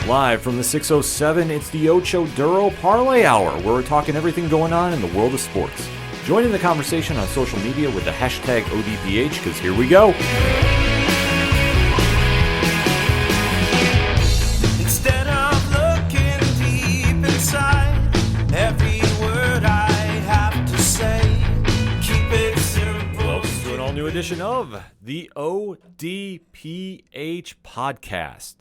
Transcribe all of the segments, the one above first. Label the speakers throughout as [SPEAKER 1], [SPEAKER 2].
[SPEAKER 1] Live from the 607, it's the Ocho Duro Parlay Hour, where we're talking everything going on in the world of sports. Join in the conversation on social media with the hashtag ODPH, because here we go.
[SPEAKER 2] Instead of looking deep inside, every word I have to say, keep it simple.
[SPEAKER 1] Welcome to an all-new edition of the ODPH podcast.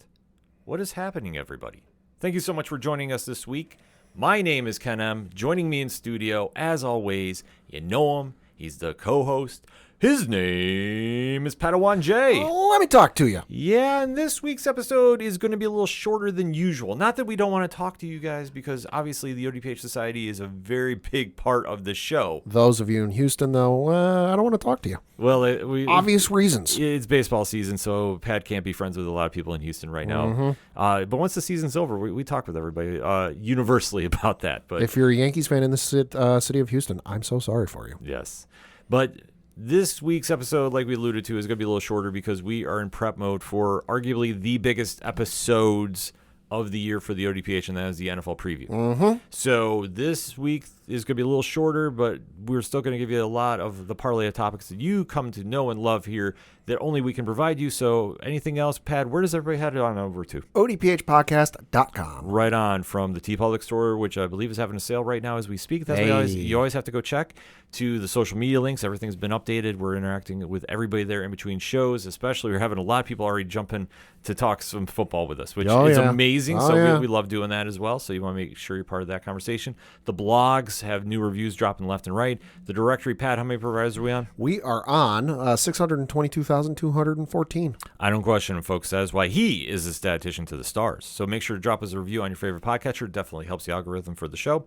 [SPEAKER 1] What is happening, everybody? Thank you so much for joining us this week. My name is Ken M. Joining me in studio, as always, you know him. He's the co-host. His name is Padawan J.
[SPEAKER 3] Let me talk to you.
[SPEAKER 1] Yeah, and this week's episode is going to be a little shorter than usual. Not that we don't want to talk to you guys, because obviously the ODPH Society is a very big part of the show.
[SPEAKER 3] Those of you in Houston, though, I don't want to talk to you.
[SPEAKER 1] Well,
[SPEAKER 3] obvious reasons.
[SPEAKER 1] It's baseball season, so Pat can't be friends with a lot of people in Houston right now. But once the season's over, we talk with everybody universally about that. But
[SPEAKER 3] if you're a Yankees fan in the city of Houston, I'm so sorry for you.
[SPEAKER 1] Yes. But this week's episode, like we alluded to, is going to be a little shorter because we are in prep mode for arguably the biggest episodes of the year for the ODPH, and that is the NFL preview. So this week is going to be a little shorter, but we're still going to give you a lot of the parlay of topics that you come to know and love here that only we can provide you. So anything else, Pad, where does everybody head on over to?
[SPEAKER 3] ODPHpodcast.com.
[SPEAKER 1] Right on, from the TeePublic store, which I believe is having a sale right now as we speak. That's why you always have to go check, to the social media links. Everything's been updated. We're interacting with everybody there in between shows, especially we're having a lot of people already jumping to talk some football with us, which is amazing. We love doing that as well. So you want to make sure you're part of that conversation. The blogs have new reviews dropping left and right. The directory, Pat, how many providers are we on?
[SPEAKER 3] We are on 622,214.
[SPEAKER 1] I don't question him, folks. That is why he is a statistician to the stars. So make sure to drop us a review on your favorite podcatcher. It definitely helps the algorithm for the show.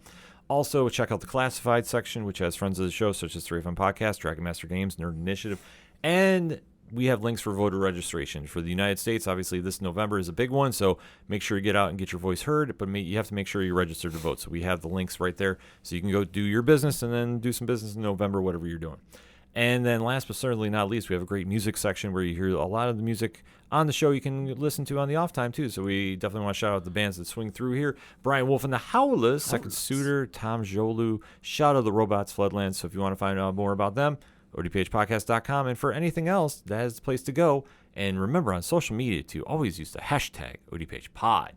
[SPEAKER 1] Also, check out the classified section, which has friends of the show, such as 3FM Podcast, Dragon Master Games, Nerd Initiative, and we have links for voter registration. For the United States, obviously, this November is a big one, so make sure you get out and get your voice heard, but you have to make sure you're registered to vote. So we have the links right there, so you can go do your business and then do some business in November, whatever you're doing. And then last but certainly not least, we have a great music section where you hear a lot of the music on the show you can listen to on the off time, too. So we definitely want to shout out the bands that swing through here. Brian Wolf and the Howlers, Second Suitor, Tom Jolu, shout out the Robots Floodlands. So if you want to find out more about them, ODPHpodcast.com. And for anything else, that is the place to go. And remember, on social media, to always use the hashtag ODPHpod.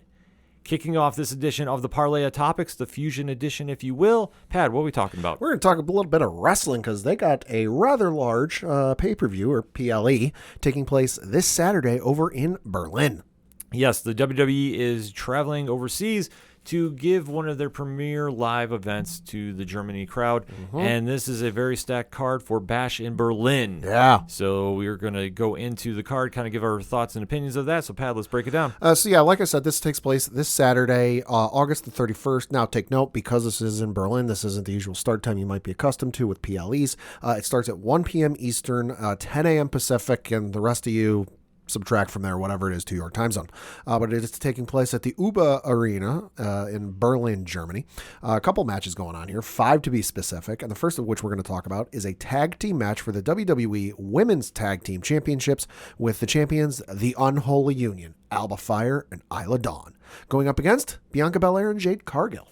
[SPEAKER 1] Kicking off this edition of the Parlay of Topics, the Fusion Edition, if you will. Pat, what are we talking about?
[SPEAKER 3] We're going to talk a little bit of wrestling because they got a rather large pay-per-view, or PLE, taking place this Saturday over in Berlin.
[SPEAKER 1] Yes, the WWE is traveling overseas to give one of their premier live events to the Germany crowd. And this is a very stacked card for Bash in Berlin.
[SPEAKER 3] Yeah.
[SPEAKER 1] So we're going to go into the card, kind of give our thoughts and opinions of that. So, Pat, let's break it down.
[SPEAKER 3] Like I said, this takes place this Saturday, August the 31st. Now, take note, because this is in Berlin, this isn't the usual start time you might be accustomed to with PLEs. It starts at 1 p.m. Eastern, 10 a.m. Pacific, and the rest of you subtract from there whatever it is to your time zone. But it is taking place at the UBA Arena in Berlin, Germany. A couple matches going on here, 5 to be specific, and the first of which we're going to talk about is a tag team match for the WWE Women's Tag Team Championships with the champions, the Unholy Union, Alba Fire and Isla Dawn, going up against Bianca Belair and Jade Cargill.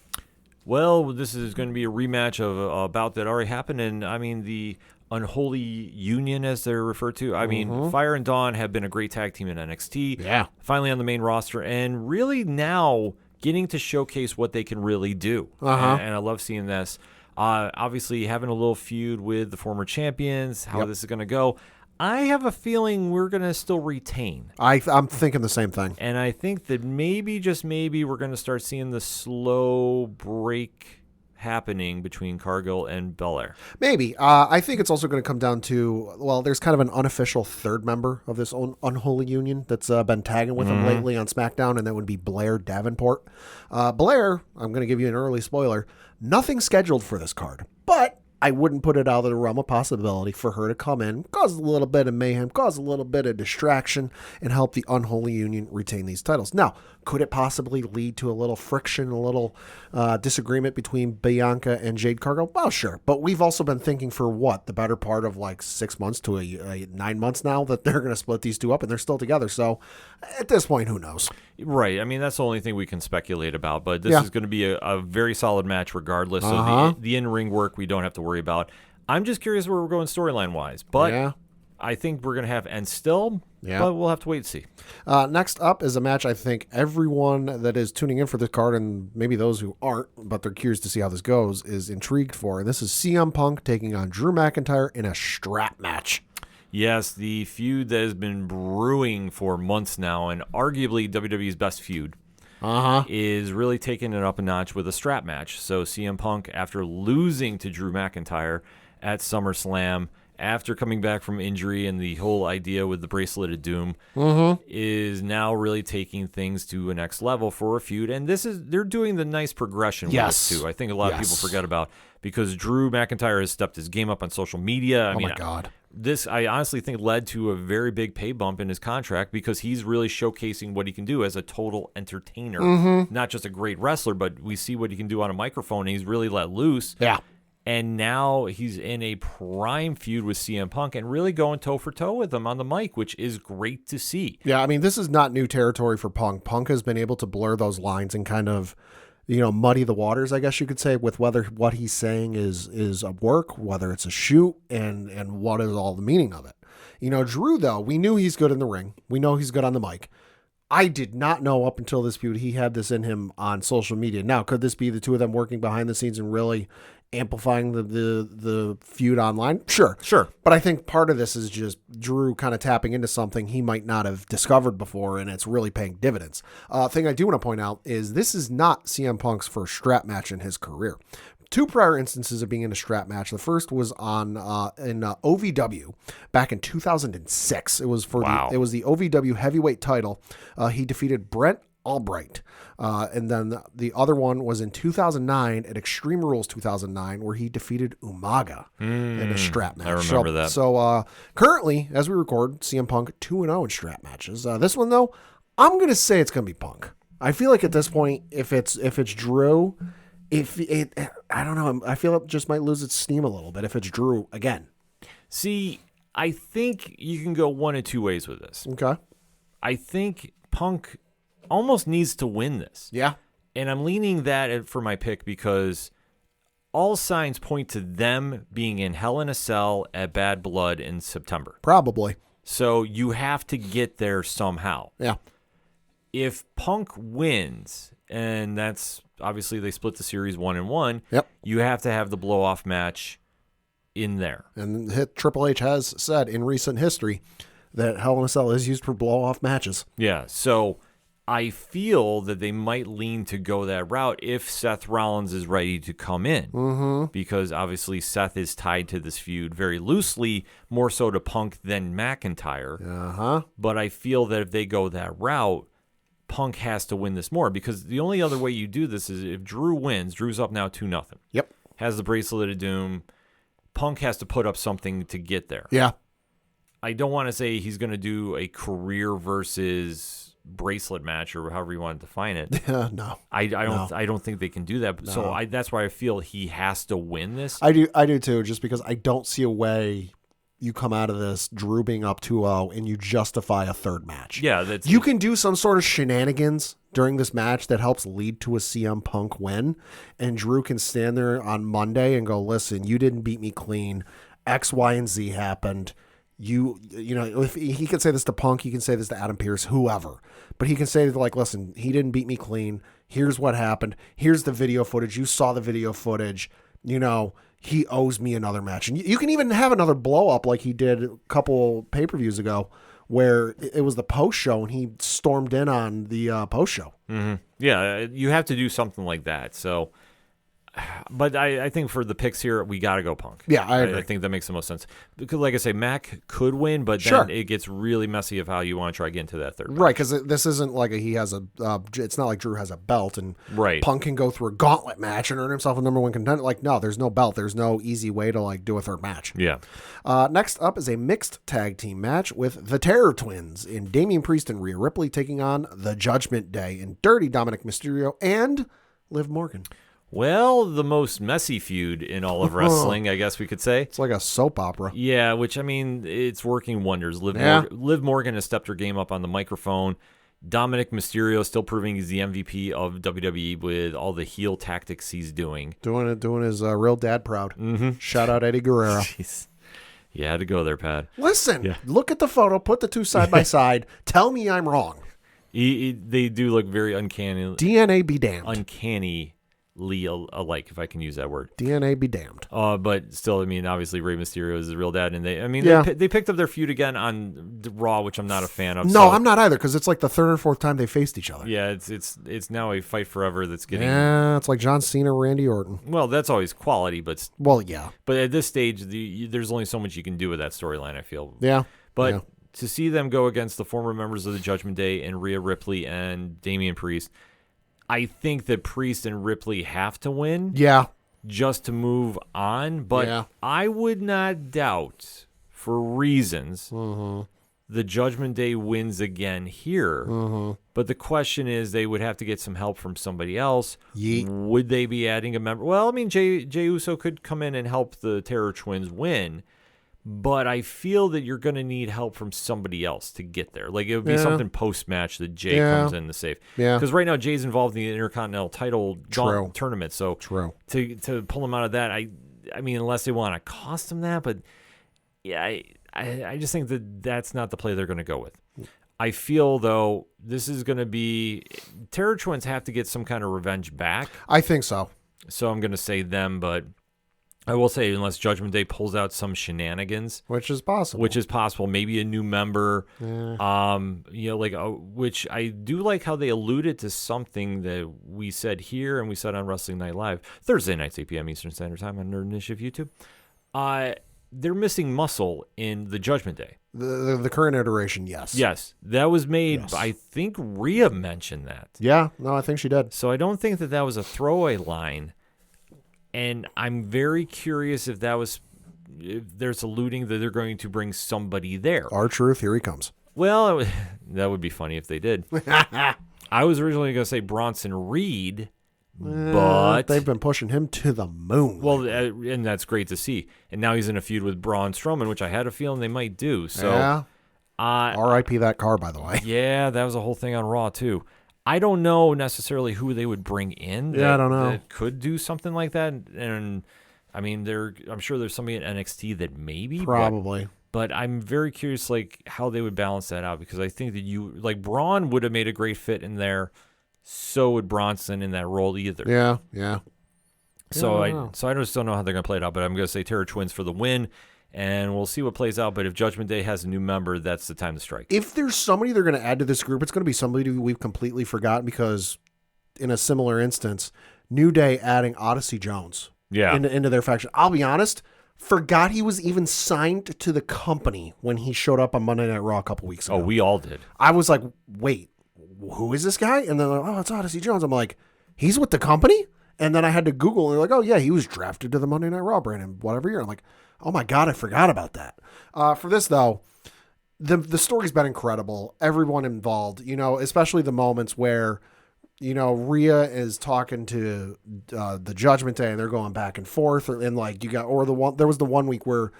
[SPEAKER 1] Well, this is going to be a rematch of a bout that already happened, and I mean, the Unholy Union, as they're referred to. I mean, Fire and Dawn have been a great tag team in NXT.
[SPEAKER 3] Yeah. Finally
[SPEAKER 1] on the main roster, and really now getting to showcase what they can really do. And I love seeing this. Obviously, having a little feud with the former champions, how this is going to go. I have a feeling we're going to still retain.
[SPEAKER 3] I'm thinking the same thing.
[SPEAKER 1] And I think that maybe, just maybe, we're going to start seeing the slow break happening between Cargill and Belair.
[SPEAKER 3] Maybe. I think it's also going to come down to, well, there's kind of an unofficial third member of this Unholy Union that's been tagging with them lately on SmackDown, and that would be Blair Davenport. Blair, I'm going to give you an early spoiler, nothing scheduled for this card, but I wouldn't put it out of the realm of possibility for her to come in, cause a little bit of mayhem, cause a little bit of distraction, and help the Unholy Union retain these titles. Now, could it possibly lead to a little friction, a little disagreement between Bianca and Jade Cargill? Well, sure. But we've also been thinking for the better part of like 6 months to 9 months now that they're going to split these two up and they're still together. So at this point, who knows?
[SPEAKER 1] Right. I mean, that's the only thing we can speculate about. But this is going to be a very solid match regardless. So the in-ring work we don't have to worry about. I'm just curious where we're going storyline-wise. But I think we're going to have end still. Yeah. But we'll have to wait and see.
[SPEAKER 3] Next up is a match I think everyone that is tuning in for this card, and maybe those who aren't, but they're curious to see how this goes, is intrigued for. And this is CM Punk taking on Drew McIntyre in a strap match.
[SPEAKER 1] Yes, the feud that has been brewing for months now, and arguably WWE's best feud, is really taking it up a notch with a strap match. So CM Punk, after losing to Drew McIntyre at SummerSlam, after coming back from injury and the whole idea with the Bracelet of Doom, is now really taking things to a next level for a feud. And they're doing the nice progression with this too. I think a lot of people forget about, because Drew McIntyre has stepped his game up on social media.
[SPEAKER 3] My God.
[SPEAKER 1] This, I honestly think, led to a very big pay bump in his contract, because he's really showcasing what he can do as a total entertainer. Not just a great wrestler, but we see what he can do on a microphone, and he's really let loose.
[SPEAKER 3] Yeah.
[SPEAKER 1] And now he's in a prime feud with CM Punk and really going toe-for-toe with him on the mic, which is great to see.
[SPEAKER 3] Yeah, I mean, this is not new territory for Punk. Punk has been able to blur those lines and kind of, muddy the waters, I guess you could say, with whether what he's saying is a work, whether it's a shoot, and what is all the meaning of it. Drew, though, we knew he's good in the ring. We know he's good on the mic. I did not know up until this feud he had this in him on social media. Now, could this be the two of them working behind the scenes and really amplifying the feud online? Sure. But I think part of this is just Drew kind of tapping into something he might not have discovered before, and it's really paying dividends. Thing I do want to point out is this is not CM Punk's first strap match in his career. Two prior instances of being in a strap match. The first was on in OVW back in 2006. It was for it was the OVW heavyweight title. He defeated Brent Albright. And then the other one was in 2009 at Extreme Rules 2009, where he defeated Umaga in a strap match.
[SPEAKER 1] I remember that.
[SPEAKER 3] So currently, as we record, CM Punk 2-0 in strap matches. This one, though, I'm going to say it's going to be Punk. I feel like at this point, if it's Drew, I don't know, I feel it just might lose its steam a little bit if it's Drew again.
[SPEAKER 1] See, I think you can go one of two ways with this.
[SPEAKER 3] Okay.
[SPEAKER 1] I think Punk almost needs to win this.
[SPEAKER 3] Yeah.
[SPEAKER 1] And I'm leaning that for my pick because all signs point to them being in Hell in a Cell at Bad Blood in September.
[SPEAKER 3] Probably.
[SPEAKER 1] So you have to get there somehow.
[SPEAKER 3] Yeah.
[SPEAKER 1] If Punk wins, and that's obviously they split the series 1-1, you have to have the blow-off match in there.
[SPEAKER 3] And Triple H has said in recent history that Hell in a Cell is used for blow-off matches.
[SPEAKER 1] Yeah, so I feel that they might lean to go that route if Seth Rollins is ready to come in. Because obviously Seth is tied to this feud very loosely, more so to Punk than McIntyre. But I feel that if they go that route, Punk has to win this more, because the only other way you do this is if Drew wins. Drew's up now 2-0.
[SPEAKER 3] Yep.
[SPEAKER 1] Has the Bracelet of Doom. Punk has to put up something to get there.
[SPEAKER 3] Yeah.
[SPEAKER 1] I don't want to say he's going to do a career versus bracelet match or however you want to define it.
[SPEAKER 3] No.
[SPEAKER 1] I don't think they can do that. No. So that's why I feel he has to win this.
[SPEAKER 3] I do too, just because I don't see a way you come out of this Drew being up 2-0 and you justify a third match.
[SPEAKER 1] Yeah,
[SPEAKER 3] you can do some sort of shenanigans during this match that helps lead to a CM Punk win, and Drew can stand there on Monday and go, listen, you didn't beat me clean. X, Y, and Z happened. You know, if he can say this to Punk, he can say this to Adam Pearce, whoever. But he can say, like, listen, he didn't beat me clean. Here's what happened. Here's the video footage. You saw the video footage. You know, he owes me another match. And you can even have another blow up like he did a couple pay-per-views ago, where it was the post show and he stormed in on the post show.
[SPEAKER 1] Yeah, you have to do something like that. So But I think for the picks here, we got to go Punk.
[SPEAKER 3] Yeah, I agree.
[SPEAKER 1] I think that makes the most sense. Because, like I say, Mac could win, but then
[SPEAKER 3] Sure.
[SPEAKER 1] it gets really messy of how you want to try to get into that third match.
[SPEAKER 3] Right, because this isn't like he has a. It's not like Drew has a belt and
[SPEAKER 1] Right.
[SPEAKER 3] Punk can go through a gauntlet match and earn himself a number one contender. Like, no, there's no belt. There's no easy way to like do a third match.
[SPEAKER 1] Yeah.
[SPEAKER 3] Next up is a mixed tag team match with the Terror Twins in Damian Priest and Rhea Ripley taking on the Judgment Day in Dirty Dominic Mysterio and Liv Morgan.
[SPEAKER 1] Well, the most messy feud in all of wrestling, I guess we could say.
[SPEAKER 3] It's like a soap opera.
[SPEAKER 1] Yeah, which, I mean, it's working wonders.
[SPEAKER 3] Yeah.
[SPEAKER 1] Liv Morgan has stepped her game up on the microphone. Dominic Mysterio still proving he's the MVP of WWE with all the heel tactics he's doing.
[SPEAKER 3] Doing his real dad proud. Mm-hmm. Shout out Eddie Guerrero.
[SPEAKER 1] Jeez. You had to go there, Pat.
[SPEAKER 3] Listen, look at the photo, put the two side by side. Tell me I'm wrong.
[SPEAKER 1] They do look very uncanny.
[SPEAKER 3] DNA be damned.
[SPEAKER 1] Uncannily alike, if I can use that word.
[SPEAKER 3] DNA be damned.
[SPEAKER 1] But still, I mean, obviously Rey Mysterio is his real dad, and
[SPEAKER 3] Yeah.
[SPEAKER 1] they picked up their feud again on Raw, which I'm not a fan of.
[SPEAKER 3] No,
[SPEAKER 1] so,
[SPEAKER 3] I'm not either, because it's like the third or fourth time they faced each other.
[SPEAKER 1] Yeah, it's now a fight forever that's getting.
[SPEAKER 3] Yeah, it's like John Cena, Randy Orton.
[SPEAKER 1] Well, that's always quality, but
[SPEAKER 3] Well, yeah.
[SPEAKER 1] at this stage, there's only so much you can do with that storyline, I feel.
[SPEAKER 3] Yeah.
[SPEAKER 1] But
[SPEAKER 3] yeah.
[SPEAKER 1] to see them go against the former members of the Judgment Day and Rhea Ripley and Damian Priest, I think that Priest and Ripley have to win
[SPEAKER 3] Yeah.
[SPEAKER 1] just to move on. But
[SPEAKER 3] Yeah.
[SPEAKER 1] I would not doubt, for reasons, the Judgment Day wins again here. But the question is, they would have to get some help from somebody else.
[SPEAKER 3] Yeet.
[SPEAKER 1] Would they be adding a member? Well, I mean, Jey Uso could come in and help the Terror Twins win. But I feel that you're going to need help from somebody else to get there. Like, it would be something post-match that Jay comes in to save.
[SPEAKER 3] Yeah.
[SPEAKER 1] Because right now, Jay's involved in the Intercontinental title
[SPEAKER 3] True.
[SPEAKER 1] tournament. So
[SPEAKER 3] True.
[SPEAKER 1] to pull him out of that, I mean, unless they want to cost him that. But, yeah, I just think that that's not the play they're going to go with. I feel, though, this is going to be – Terror Twins have to get some kind of revenge back.
[SPEAKER 3] I think so.
[SPEAKER 1] So I'm going to say them, but – I will say, unless Judgment Day pulls out some shenanigans,
[SPEAKER 3] Which is possible.
[SPEAKER 1] maybe a new member, which I do like how they alluded to something that we said here and we said on Wrestling Night Live, Thursday nights, 8 p.m. Eastern Standard Time on Nerd Initiative YouTube. They're missing muscle in the Judgment Day.
[SPEAKER 3] The current iteration, yes.
[SPEAKER 1] Yes, that was made,
[SPEAKER 3] Yes.
[SPEAKER 1] I think Rhea mentioned that.
[SPEAKER 3] Yeah, no, I think she did.
[SPEAKER 1] So I don't think that was a throwaway line. And I'm very curious if there's alluding that they're going to bring somebody there.
[SPEAKER 3] R-Truth, here he comes.
[SPEAKER 1] Well, that would be funny if they did. I was originally going to say Bronson Reed, but
[SPEAKER 3] they've been pushing him to the moon.
[SPEAKER 1] well, and that's great to see. And now he's in a feud with Braun Strowman, which I had a feeling they might do. So,
[SPEAKER 3] yeah. R.I.P. that car, by the way.
[SPEAKER 1] yeah, that was a whole thing on Raw too. I don't know necessarily who they would bring in.
[SPEAKER 3] Yeah, I don't know.
[SPEAKER 1] That could do something like that. And I mean, I'm sure there's somebody at NXT that maybe
[SPEAKER 3] Probably.
[SPEAKER 1] But I'm very curious, like how they would balance that out, because I think that Braun would have made a great fit in there. So would Bronson in that role either.
[SPEAKER 3] Yeah, yeah.
[SPEAKER 1] So
[SPEAKER 3] I don't know.
[SPEAKER 1] I just don't know how they're going to play it out. But I'm going to say Terror Twins for the win. And we'll see what plays out. But if Judgment Day has a new member, that's the time to strike.
[SPEAKER 3] If there's somebody they're going to add to this group, it's going to be somebody we've completely forgotten, because in a similar instance, New Day adding Odyssey Jones into their faction. I'll be honest, forgot he was even signed to the company when he showed up on Monday Night Raw a couple weeks ago.
[SPEAKER 1] Oh, we all did.
[SPEAKER 3] I was like, wait, who is this guy? And they're like, oh, it's Odyssey Jones. I'm like, he's with the company? And then I had to Google, and they're like, oh, yeah, he was drafted to the Monday Night Raw brand in whatever year. I'm like, oh my God, I forgot about that. For this, though, the story's been incredible. Everyone involved, especially the moments where, Rhea is talking to the Judgment Day, and they're going back and forth. There was the 1 week where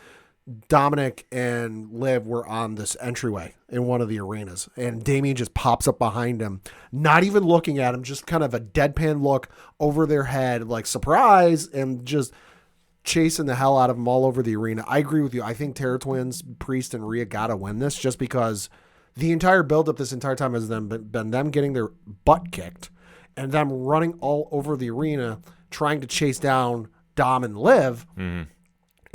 [SPEAKER 3] Dominic and Liv were on this entryway in one of the arenas, and Damien just pops up behind him, not even looking at him, just kind of a deadpan look over their head, like surprise, and just chasing the hell out of them all over the arena. I agree with you. I think Terror Twins, Priest, and Rhea gotta win this, just because the entire build-up this entire time has been them getting their butt kicked and them running all over the arena trying to chase down Dom and Liv. Mm-hmm.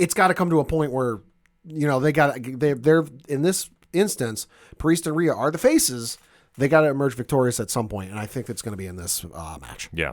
[SPEAKER 3] It's got to come to a point where, they're in this instance, Priest and Rhea are the faces. They got to emerge victorious at some point, and I think it's going to be in this match.
[SPEAKER 1] Yeah.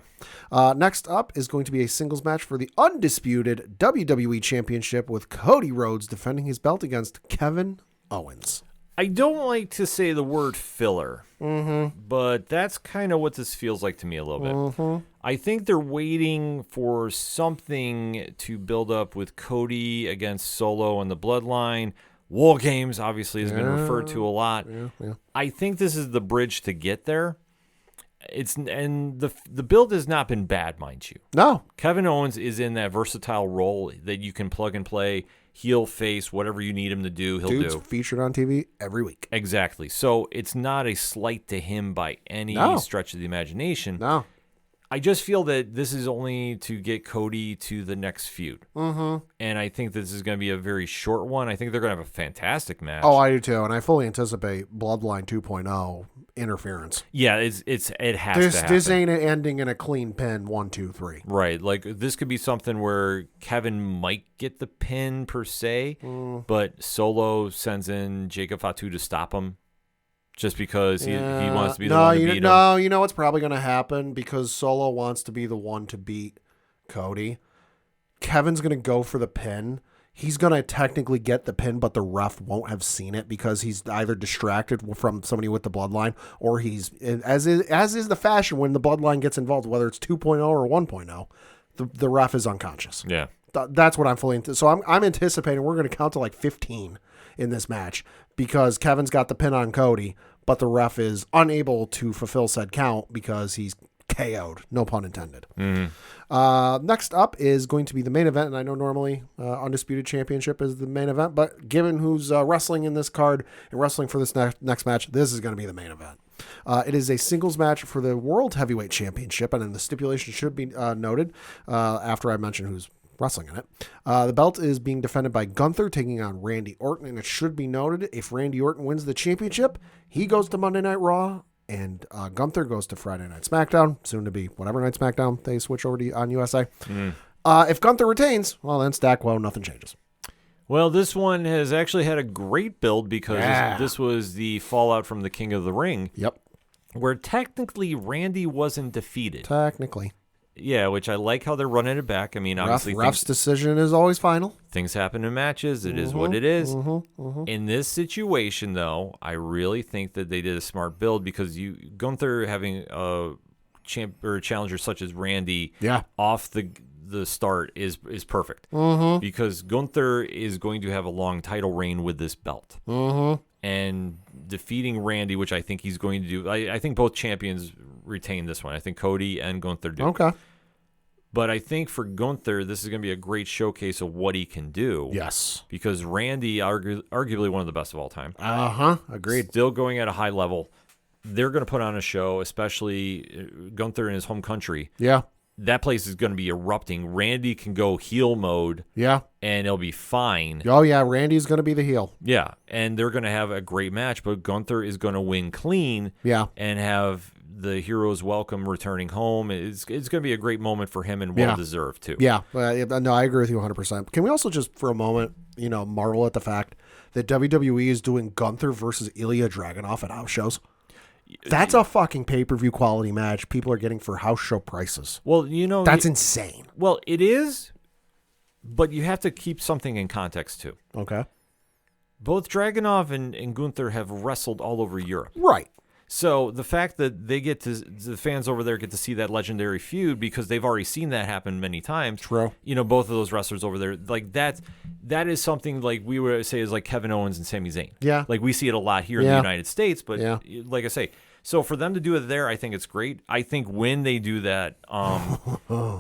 [SPEAKER 3] Next up is going to be a singles match for the undisputed WWE Championship with Cody Rhodes defending his belt against Kevin Owens.
[SPEAKER 1] I don't like to say the word filler, but that's kind of what this feels like to me a little bit. I think they're waiting for something to build up with Cody against Solo and the Bloodline. War Games, obviously, has been referred to a lot.
[SPEAKER 3] Yeah.
[SPEAKER 1] I think this is the bridge to get there. The build has not been bad, mind you.
[SPEAKER 3] No.
[SPEAKER 1] Kevin Owens is in that versatile role that you can plug and play, heel, face, whatever you need him to do, he'll
[SPEAKER 3] Dude's
[SPEAKER 1] do.
[SPEAKER 3] featured on TV every week.
[SPEAKER 1] Exactly. So it's not a slight to him by any stretch of the imagination.
[SPEAKER 3] No.
[SPEAKER 1] I just feel that this is only to get Cody to the next feud. And I think this is going to be a very short one. I think they're going to have a fantastic match.
[SPEAKER 3] Oh, I do too, and I fully anticipate Bloodline 2.0 interference.
[SPEAKER 1] Yeah, it has to happen.
[SPEAKER 3] This ain't ending in a clean pin 1, 2, 3.
[SPEAKER 1] Right. Like, this could be something where Kevin might get the pin per se, but Solo sends in Jacob Fatu to stop him. Just because he wants to be the one to beat him.
[SPEAKER 3] No, you know what's probably going to happen? Because Solo wants to be the one to beat Cody. Kevin's going to go for the pin. He's going to technically get the pin, but the ref won't have seen it because he's either distracted from somebody with the bloodline, or he's, as is the fashion when the bloodline gets involved, whether it's 2.0 or 1.0, the ref is unconscious.
[SPEAKER 1] Yeah.
[SPEAKER 3] That's what I'm fully so I'm anticipating we're going to count to like 15 in this match because Kevin's got the pin on Cody, but the ref is unable to fulfill said count because he's KO'd. No pun intended. Next up is going to be the main event, and I know normally Undisputed Championship is the main event, but given who's wrestling in this card and wrestling for this next match, this is going to be the main event. It is a singles match for the World Heavyweight Championship, and then the stipulation should be noted after I mention who's wrestling in it. The belt is being defended by Gunther taking on Randy Orton, and it should be noted if Randy Orton wins the championship, he goes to Monday Night Raw, and Gunther goes to Friday Night SmackDown, soon to be whatever night SmackDown they switch over to on USA. If Gunther retains, well, then Stackwell, nothing changes.
[SPEAKER 1] Well, this one has actually had a great build because this was the fallout from the King of the Ring.
[SPEAKER 3] Yep.
[SPEAKER 1] Where technically Randy wasn't defeated.
[SPEAKER 3] Technically.
[SPEAKER 1] Yeah, which I like how they're running it back. I mean, obviously,
[SPEAKER 3] ref's decision is always final.
[SPEAKER 1] Things happen in matches. It is what it is. In this situation, though, I really think that they did a smart build because Gunther having a challenger such as Randy off the start is perfect because Gunther is going to have a long title reign with this belt. And defeating Randy, which I think he's going to do. I think both champions retain this one. I think Cody and Gunther do.
[SPEAKER 3] Okay.
[SPEAKER 1] But I think for Gunther, this is going to be a great showcase of what he can do.
[SPEAKER 3] Yes. Because
[SPEAKER 1] Randy, arguably one of the best of all time.
[SPEAKER 3] Agreed.
[SPEAKER 1] Still going at a high level. They're going to put on a show, especially Gunther in his home country.
[SPEAKER 3] Yeah.
[SPEAKER 1] That place is going to be erupting. Randy can go heel mode.
[SPEAKER 3] Yeah.
[SPEAKER 1] And it'll be fine.
[SPEAKER 3] Oh, yeah. Randy's going to be the heel.
[SPEAKER 1] Yeah. And they're going to have a great match, but Gunther is going to win clean.
[SPEAKER 3] Yeah.
[SPEAKER 1] And have the hero's welcome returning home. It's going to be a great moment for him and well-deserved, too.
[SPEAKER 3] Yeah. No, I agree with you 100%. Can we also just, for a moment, marvel at the fact that WWE is doing Gunther versus Ilya Dragunov at house shows? That's a fucking pay-per-view quality match people are getting for house show prices.
[SPEAKER 1] Well,
[SPEAKER 3] that's insane.
[SPEAKER 1] Well, it is, but you have to keep something in context, too.
[SPEAKER 3] Okay.
[SPEAKER 1] Both Dragunov and Gunther have wrestled all over Europe.
[SPEAKER 3] Right. So
[SPEAKER 1] the fact that the fans over there get to see that legendary feud because they've already seen that happen many times.
[SPEAKER 3] True.
[SPEAKER 1] Both of those wrestlers over there, like that is something like we would say is like Kevin Owens and Sami Zayn.
[SPEAKER 3] Yeah.
[SPEAKER 1] Like we see it a lot here in the United States, but like I say, so for them to do it there, I think it's great. I think when they do that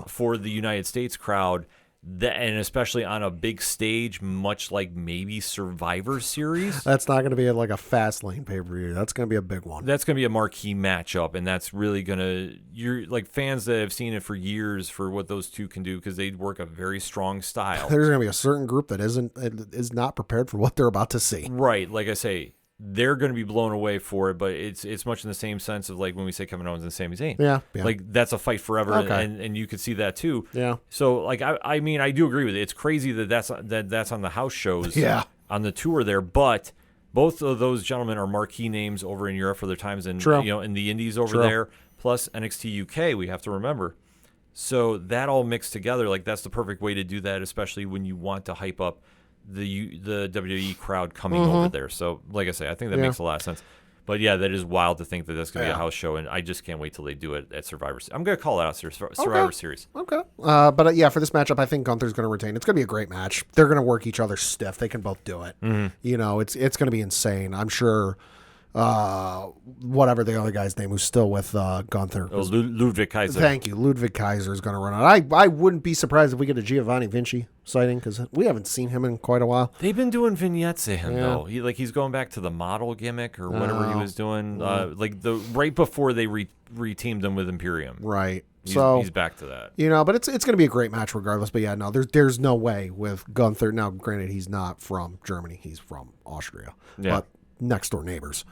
[SPEAKER 1] for the United States crowd, and especially on a big stage, much like maybe Survivor Series.
[SPEAKER 3] That's not going to be like a fast lane pay-per-view. That's going to be a big one.
[SPEAKER 1] That's going to be a marquee matchup, and that's really going to you're like fans that have seen it for years for what those two can do because they work a very strong style.
[SPEAKER 3] There's going to be a certain group that is not prepared for what they're about to see.
[SPEAKER 1] Right, like I say, they're going to be blown away for it, but it's much in the same sense of like when we say Kevin Owens and Sami Zayn.
[SPEAKER 3] Yeah.
[SPEAKER 1] Like that's a fight forever,
[SPEAKER 3] okay.
[SPEAKER 1] and you could see that too.
[SPEAKER 3] Yeah.
[SPEAKER 1] So like I mean I do agree with it. It's crazy that's on the house shows.
[SPEAKER 3] Yeah.
[SPEAKER 1] On the tour there, but both of those gentlemen are marquee names over in Europe for their times in
[SPEAKER 3] True.
[SPEAKER 1] in the Indies over
[SPEAKER 3] True.
[SPEAKER 1] there. Plus NXT UK, we have to remember. So that all mixed together, like that's the perfect way to do that, especially when you want to hype up the WWE crowd coming over there. So, like I say, I think that makes a lot of sense. But yeah, that is wild to think that that's going to be a house show, and I just can't wait till they do it at Survivor Series. I'm going to call it out Survivor Series.
[SPEAKER 3] Okay. But yeah, for this matchup, I think Gunther's going to retain. It's going to be a great match. They're going to work each other stiff. They can both do it. You know, it's going to be insane. I'm sure. Whatever the other guy's name who's still with Gunther.
[SPEAKER 1] Ludwig Kaiser.
[SPEAKER 3] Thank you. Ludwig Kaiser is going to run out. I wouldn't be surprised if we get a Giovanni Vinci sighting because we haven't seen him in quite a while.
[SPEAKER 1] They've been doing vignettes of him though. He's going back to the model gimmick or whatever he was doing. Like the right before they reteamed him with Imperium.
[SPEAKER 3] Right.
[SPEAKER 1] He's back to that.
[SPEAKER 3] You know, but it's going to be a great match regardless. But yeah, no, there's no way with Gunther. Now, granted, he's not from Germany. He's from Austria.
[SPEAKER 1] Yeah.
[SPEAKER 3] But next door neighbors.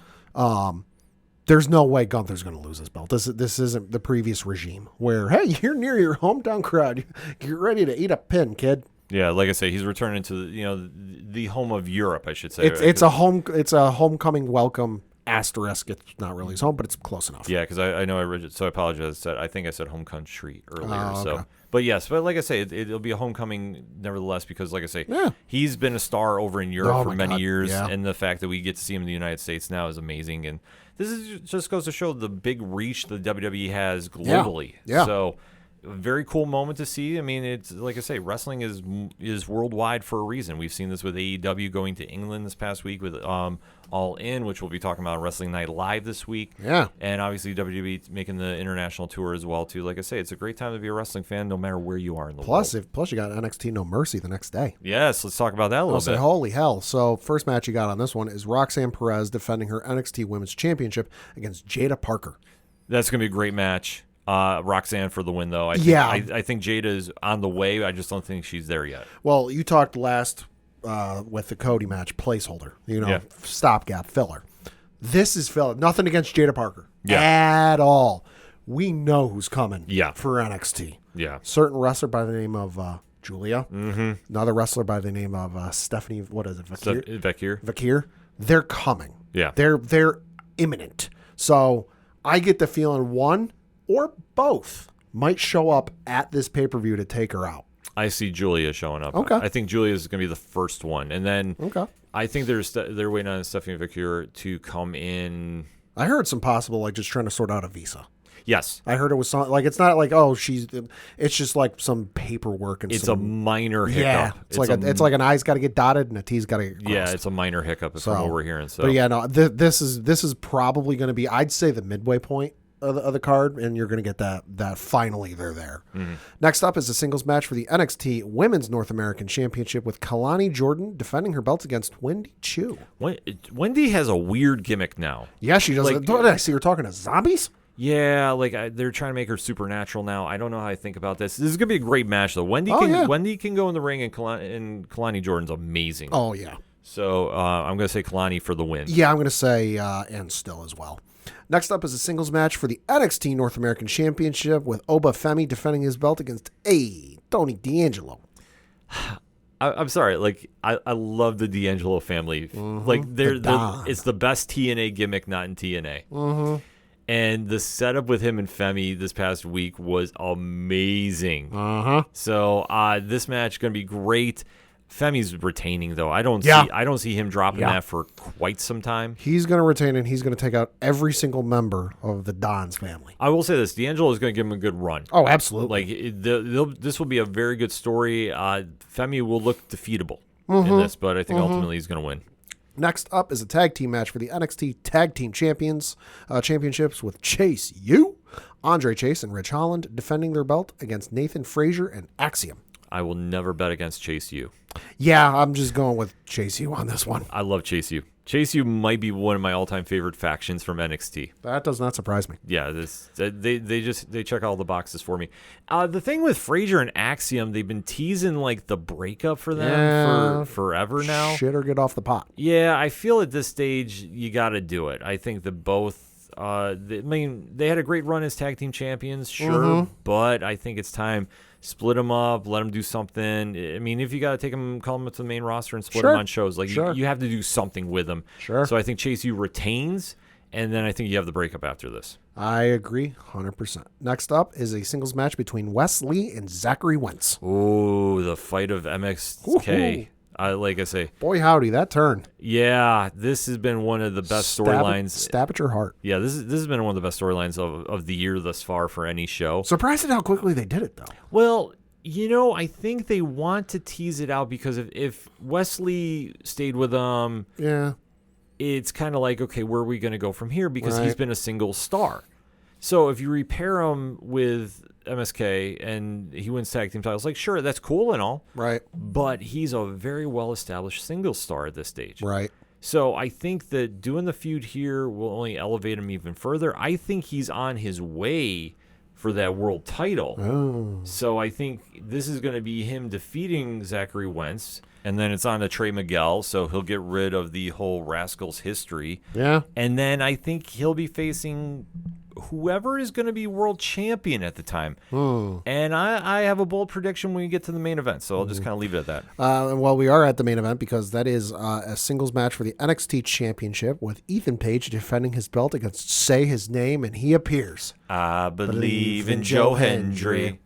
[SPEAKER 3] There's no way Gunther's going to lose his belt. This isn't the previous regime where, hey, you're near your hometown crowd. You're ready to eat a pin, kid.
[SPEAKER 1] Yeah, like I say, he's returning to the home of Europe, I should say.
[SPEAKER 3] It's a homecoming welcome asterisk. It's not really his home, but it's close enough.
[SPEAKER 1] Yeah, because I know I read it, so I apologize. I think I said home country earlier.
[SPEAKER 3] Okay.
[SPEAKER 1] So, but yes, but like I say, it'll be a homecoming nevertheless because, like I say,
[SPEAKER 3] Yeah.
[SPEAKER 1] he's been a star over in Europe for many years,
[SPEAKER 3] yeah.
[SPEAKER 1] and the fact that we get to see him in the United States now is amazing. And this just goes to show the big reach the WWE has globally.
[SPEAKER 3] Yeah.
[SPEAKER 1] So. A very cool moment to see. I mean, it's like I say, wrestling is worldwide for a reason. We've seen this with AEW going to England this past week with All In, which we'll be talking about on Wrestling Night Live this week.
[SPEAKER 3] Yeah.
[SPEAKER 1] And obviously WWE making the international tour as well too. Like I say, it's a great time to be a wrestling fan, no matter where you are in the world.
[SPEAKER 3] Plus you got NXT No Mercy the next day.
[SPEAKER 1] Yes, let's talk about that a little bit.
[SPEAKER 3] Holy hell. So first match you got on this one is Roxanne Perez defending her NXT Women's Championship against Jada Parker.
[SPEAKER 1] That's going to be a great match. Roxanne for the win, though. I think Jada is on the way. I just don't think she's there yet.
[SPEAKER 3] Well, you talked last with the Cody match placeholder, stopgap filler. This is filler. Nothing against Jada Parker at all. We know who's coming for NXT.
[SPEAKER 1] Yeah.
[SPEAKER 3] Certain wrestler by the name of Julia. Mm-hmm. Another wrestler by the name of Stephanie, what is it? Vakir. They're coming.
[SPEAKER 1] Yeah.
[SPEAKER 3] They're imminent. So I get the feeling one or both might show up at this pay-per-view to take her out.
[SPEAKER 1] I see Julia showing up.
[SPEAKER 3] Okay.
[SPEAKER 1] I think Julia is going to be the first one. And then I think they're waiting on Stephanie Vakir to come in.
[SPEAKER 3] I heard some possible, like, just trying to sort out a visa.
[SPEAKER 1] Yes.
[SPEAKER 3] I heard it was something, like, it's not like, it's just like some paperwork. And
[SPEAKER 1] it's a minor hiccup.
[SPEAKER 3] Yeah. It's like an I's got to get dotted and a T's got to get crossed.
[SPEAKER 1] Yeah, it's a minor hiccup from what we're hearing. So.
[SPEAKER 3] But yeah, no, this is probably going to be, I'd say, the midway point of the card, and you're going to get that finally they're there. Mm-hmm. Next up is a singles match for the NXT Women's North American Championship with Kalani Jordan defending her belt against Wendy Chu.
[SPEAKER 1] Wendy has a weird gimmick now.
[SPEAKER 3] Yeah, she does. Did I see her talking to zombies?
[SPEAKER 1] Yeah, they're trying to make her supernatural now. I don't know how I think about this. This is going to be a great match, though. Wendy can go in the ring, and Kalani Jordan's amazing.
[SPEAKER 3] Oh, yeah.
[SPEAKER 1] So I'm going to say Kalani for the win.
[SPEAKER 3] Yeah, I'm going to say and still as well. Next up is a singles match for the NXT North American Championship with Oba Femi defending his belt against Tony D'Angelo.
[SPEAKER 1] I'm sorry, I love the D'Angelo family. Mm-hmm. It's the best TNA gimmick not in TNA. Mm-hmm. And the setup with him and Femi this past week was amazing. Uh-huh. So this match is going to be great. Femi's retaining, though. I don't see him dropping that for quite some time.
[SPEAKER 3] He's going to retain, and he's going to take out every single member of the Don's family.
[SPEAKER 1] I will say this. D'Angelo is going to give him a good run.
[SPEAKER 3] Oh, absolutely.
[SPEAKER 1] This will be a very good story. Femi will look defeatable in this, but I think ultimately he's going to win.
[SPEAKER 3] Next up is a tag team match for the NXT Tag Team Championships with Chase U, Andre Chase, and Rich Holland defending their belt against Nathan Frazier and Axiom.
[SPEAKER 1] I will never bet against Chase U.
[SPEAKER 3] Yeah, I'm just going with Chase U on this one.
[SPEAKER 1] I love Chase U. Chase U might be one of my all-time favorite factions from NXT.
[SPEAKER 3] That does not surprise me.
[SPEAKER 1] Yeah, they check all the boxes for me. The thing with Frazier and Axiom, they've been teasing like the breakup for them for forever now.
[SPEAKER 3] Shit or get off the pot.
[SPEAKER 1] Yeah, I feel at this stage you got to do it. I think that both. They had a great run as tag team champions, sure, but I think it's time split him up, let him do something. I mean, if you got to take him, call him to the main roster and split
[SPEAKER 3] Sure.
[SPEAKER 1] him on shows, like
[SPEAKER 3] Sure.
[SPEAKER 1] you have to do something with him.
[SPEAKER 3] Sure.
[SPEAKER 1] So I think Chase U retains, and then I think you have the breakup after this.
[SPEAKER 3] I agree 100%. Next up is a singles match between Wes Lee and Zachary Wentz.
[SPEAKER 1] Oh, the fight of MXK. Like I say,
[SPEAKER 3] Boy, howdy, that turn.
[SPEAKER 1] yeah, this has been one of the best storylines.
[SPEAKER 3] Stab at your heart.
[SPEAKER 1] Yeah, this has been one of the best storylines of the year thus far for any show.
[SPEAKER 3] Surprised at how quickly they did it, though.
[SPEAKER 1] Well, I think they want to tease it out because if Wesley stayed with them,
[SPEAKER 3] Yeah.
[SPEAKER 1] it's kind of like, okay, where are we going to go from here? Because he's
[SPEAKER 3] Right.
[SPEAKER 1] been a single star. So if you repair him with MSK and he wins tag team titles, like, sure, that's cool and all,
[SPEAKER 3] Right.
[SPEAKER 1] but he's a very well-established single star at this stage.
[SPEAKER 3] Right.
[SPEAKER 1] So I think that doing the feud here will only elevate him even further. I think he's on his way for that world title.
[SPEAKER 3] Oh.
[SPEAKER 1] So I think this is going to be him defeating Zachary Wentz, and then it's on to Trey Miguel, so he'll get rid of the whole Rascals history.
[SPEAKER 3] Yeah.
[SPEAKER 1] And then I think he'll be facing whoever is going to be world champion at the time. And I have a bold prediction when we get to the main event, so I'll just kind of leave it at that.
[SPEAKER 3] Well, we are at the main event because that is a singles match for the NXT Championship with Ethan Page defending his belt against Say His Name, and he appears.
[SPEAKER 1] I believe in Joe Hendry.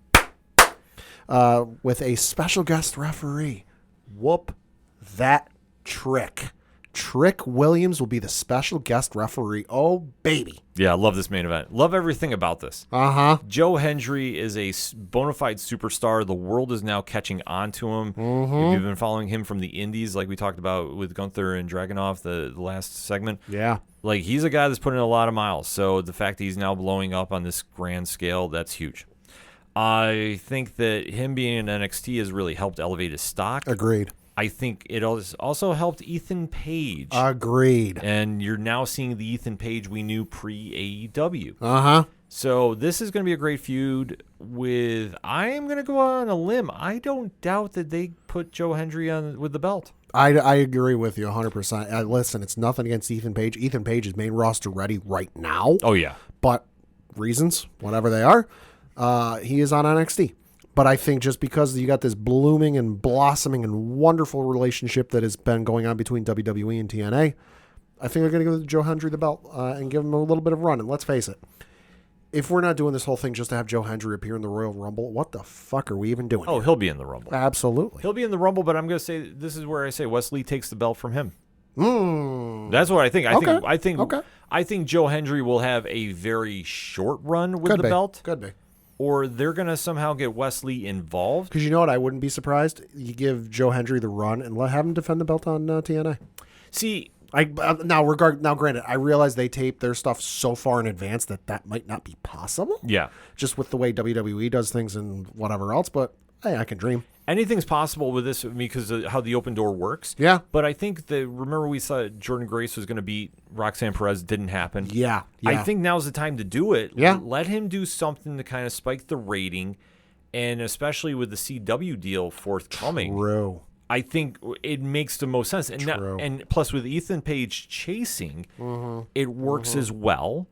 [SPEAKER 3] With a special guest referee. Whoop that trick. Trick Williams will be the special guest referee. Oh, baby.
[SPEAKER 1] Yeah, I love this main event. Love everything about this.
[SPEAKER 3] Uh-huh.
[SPEAKER 1] Joe Hendry is a bona fide superstar. The world is now catching on to him. If you've been following him from the indies, like we talked about with Gunther and Dragunov, the last segment,
[SPEAKER 3] Yeah.
[SPEAKER 1] like he's a guy that's putting in a lot of miles. So the fact that he's now blowing up on this grand scale, that's huge. I think that him being in NXT has really helped elevate his stock.
[SPEAKER 3] Agreed.
[SPEAKER 1] I think it also helped Ethan Page.
[SPEAKER 3] Agreed.
[SPEAKER 1] And you're now seeing the Ethan Page we knew pre-AEW.
[SPEAKER 3] Uh-huh.
[SPEAKER 1] So this is going to be a great feud with, I am going to go on a limb. I don't doubt that they put Joe Hendry on with the belt.
[SPEAKER 3] I agree with you 100%. Listen, it's nothing against Ethan Page. Ethan Page is main roster ready right now.
[SPEAKER 1] Oh, yeah.
[SPEAKER 3] But reasons, whatever they are, he is on NXT. But I think just because you got this blooming and blossoming and wonderful relationship that has been going on between WWE and TNA, I think they're going to give Joe Hendry the belt and give him a little bit of run. And let's face it, if we're not doing this whole thing just to have Joe Hendry appear in the Royal Rumble, what the fuck are we even doing?
[SPEAKER 1] Oh, he'll be in the Rumble.
[SPEAKER 3] Absolutely.
[SPEAKER 1] He'll be in the Rumble, but I'm going to say this is where I say Wesley takes the belt from him.
[SPEAKER 3] Mm.
[SPEAKER 1] That's what I think.
[SPEAKER 3] Okay.
[SPEAKER 1] I think Joe Hendry will have a very short run with the belt.
[SPEAKER 3] Could be.
[SPEAKER 1] Or they're going to somehow get Wesley involved.
[SPEAKER 3] Because you know what? I wouldn't be surprised. You give Joe Hendry the run and have him defend the belt on TNA.
[SPEAKER 1] See,
[SPEAKER 3] now granted, I realize they tape their stuff so far in advance that might not be possible.
[SPEAKER 1] yeah.
[SPEAKER 3] Just with the way WWE does things and whatever else, but hey, I can dream.
[SPEAKER 1] Anything's possible with this because of how the open door works.
[SPEAKER 3] Yeah.
[SPEAKER 1] But I think remember we saw Jordan Grace was going to beat Roxanne Perez. Didn't happen.
[SPEAKER 3] Yeah.
[SPEAKER 1] I think now's the time to do it.
[SPEAKER 3] Yeah.
[SPEAKER 1] Let him do something to kind of spike the rating, and especially with the CW deal forthcoming.
[SPEAKER 3] True.
[SPEAKER 1] I think it makes the most sense. And,
[SPEAKER 3] True.
[SPEAKER 1] and plus with Ethan Page chasing, it works as well.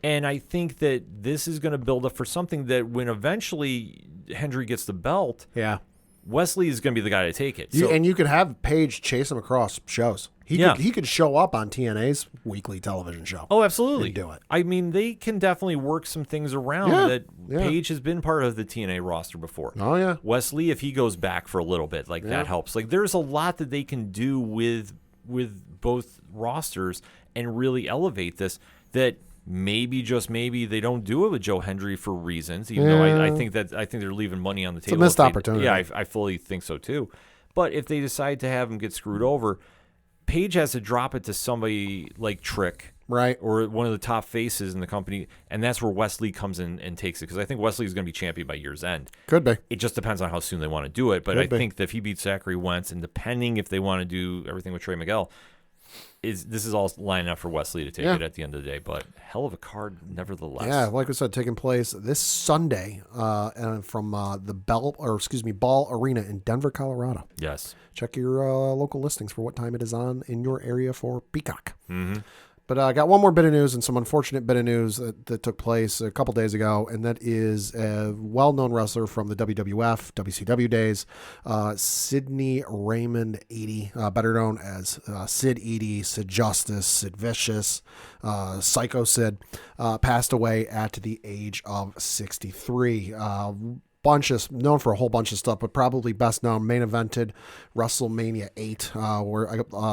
[SPEAKER 1] And I think that this is going to build up for something that when eventually Hendry gets the belt,
[SPEAKER 3] Yeah.
[SPEAKER 1] Wesley is going to be the guy to take it. So,
[SPEAKER 3] And you could have Page chase him across shows. He could show up on TNA's weekly television show.
[SPEAKER 1] oh, absolutely.
[SPEAKER 3] And do it.
[SPEAKER 1] I mean, they can definitely work some things around
[SPEAKER 3] Yeah,
[SPEAKER 1] that
[SPEAKER 3] yeah.
[SPEAKER 1] Page has been part of the TNA roster before.
[SPEAKER 3] Oh, yeah.
[SPEAKER 1] Wesley, if he goes back for a little bit, like that helps. Like there's a lot that they can do with both rosters and really elevate this that maybe, just maybe, they don't do it with Joe Hendry for reasons, even though I think they're leaving money on the table.
[SPEAKER 3] a missed opportunity.
[SPEAKER 1] Yeah, I fully think so too. But if they decide to have him get screwed over, Page has to drop it to somebody like Trick,
[SPEAKER 3] Right.
[SPEAKER 1] or one of the top faces in the company, and that's where Wesley comes in and takes it, because I think Wesley is going to be champion by year's end.
[SPEAKER 3] Could be.
[SPEAKER 1] It just depends on how soon they want to do it, but
[SPEAKER 3] Could
[SPEAKER 1] I
[SPEAKER 3] be.
[SPEAKER 1] think that if he beats Zachary Wentz, and depending if they want to do everything with Trey Miguel, this is all lining up for Wesley to take it at the end of the day. But hell of a card, nevertheless.
[SPEAKER 3] Yeah, like I said, taking place this Sunday from the Ball Arena in Denver, Colorado.
[SPEAKER 1] Yes.
[SPEAKER 3] Check your local listings for what time it is on in your area for Peacock.
[SPEAKER 1] Mm-hmm.
[SPEAKER 3] But I got one more bit of news and some unfortunate bit of news that took place a couple days ago, and that is a well-known wrestler from the WWF, WCW days, Sidney Raymond Eady, better known as Sid Eady, Sid Justice, Sid Vicious, Psycho Sid, passed away at the age of 63. Known for a whole bunch of stuff, but probably best known, main evented WrestleMania 8, where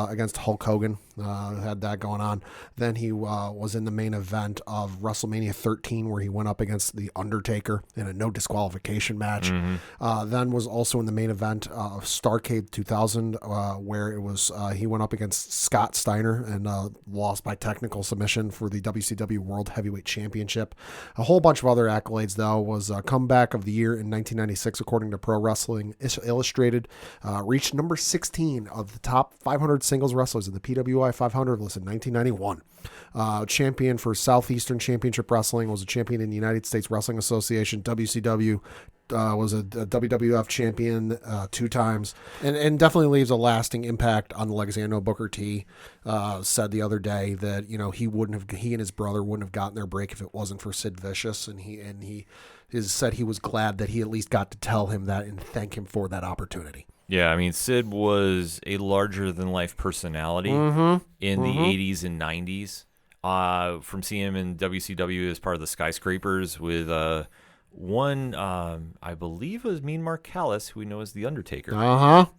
[SPEAKER 3] against Hulk Hogan, had that going on. Then he was in the main event of WrestleMania 13, where he went up against The Undertaker in a no disqualification match. Then was also in the main event of Starrcade 2000, where it was he went up against Scott Steiner and lost by technical submission for the WCW World Heavyweight Championship. A whole bunch of other accolades, though. Was comeback of the year in 1996, according to Pro Wrestling Illustrated. Reached number 16 of the top 500 singles wrestlers in the PWI 500 list in 1991. Champion for Southeastern Championship Wrestling, was a champion in the United States Wrestling Association, WCW, was a WWF champion 2 times, and definitely leaves a lasting impact on the legacy. I know Booker T said the other day that he and his brother wouldn't have gotten their break if it wasn't for Sid Vicious, and he said he was glad that he at least got to tell him that and thank him for that opportunity.
[SPEAKER 1] Yeah, I mean, Sid was a larger-than-life personality in the 80s and 90s. From seeing him in WCW as part of the Skyscrapers with one, I believe it was Mean Mark Callis, who we know as The Undertaker.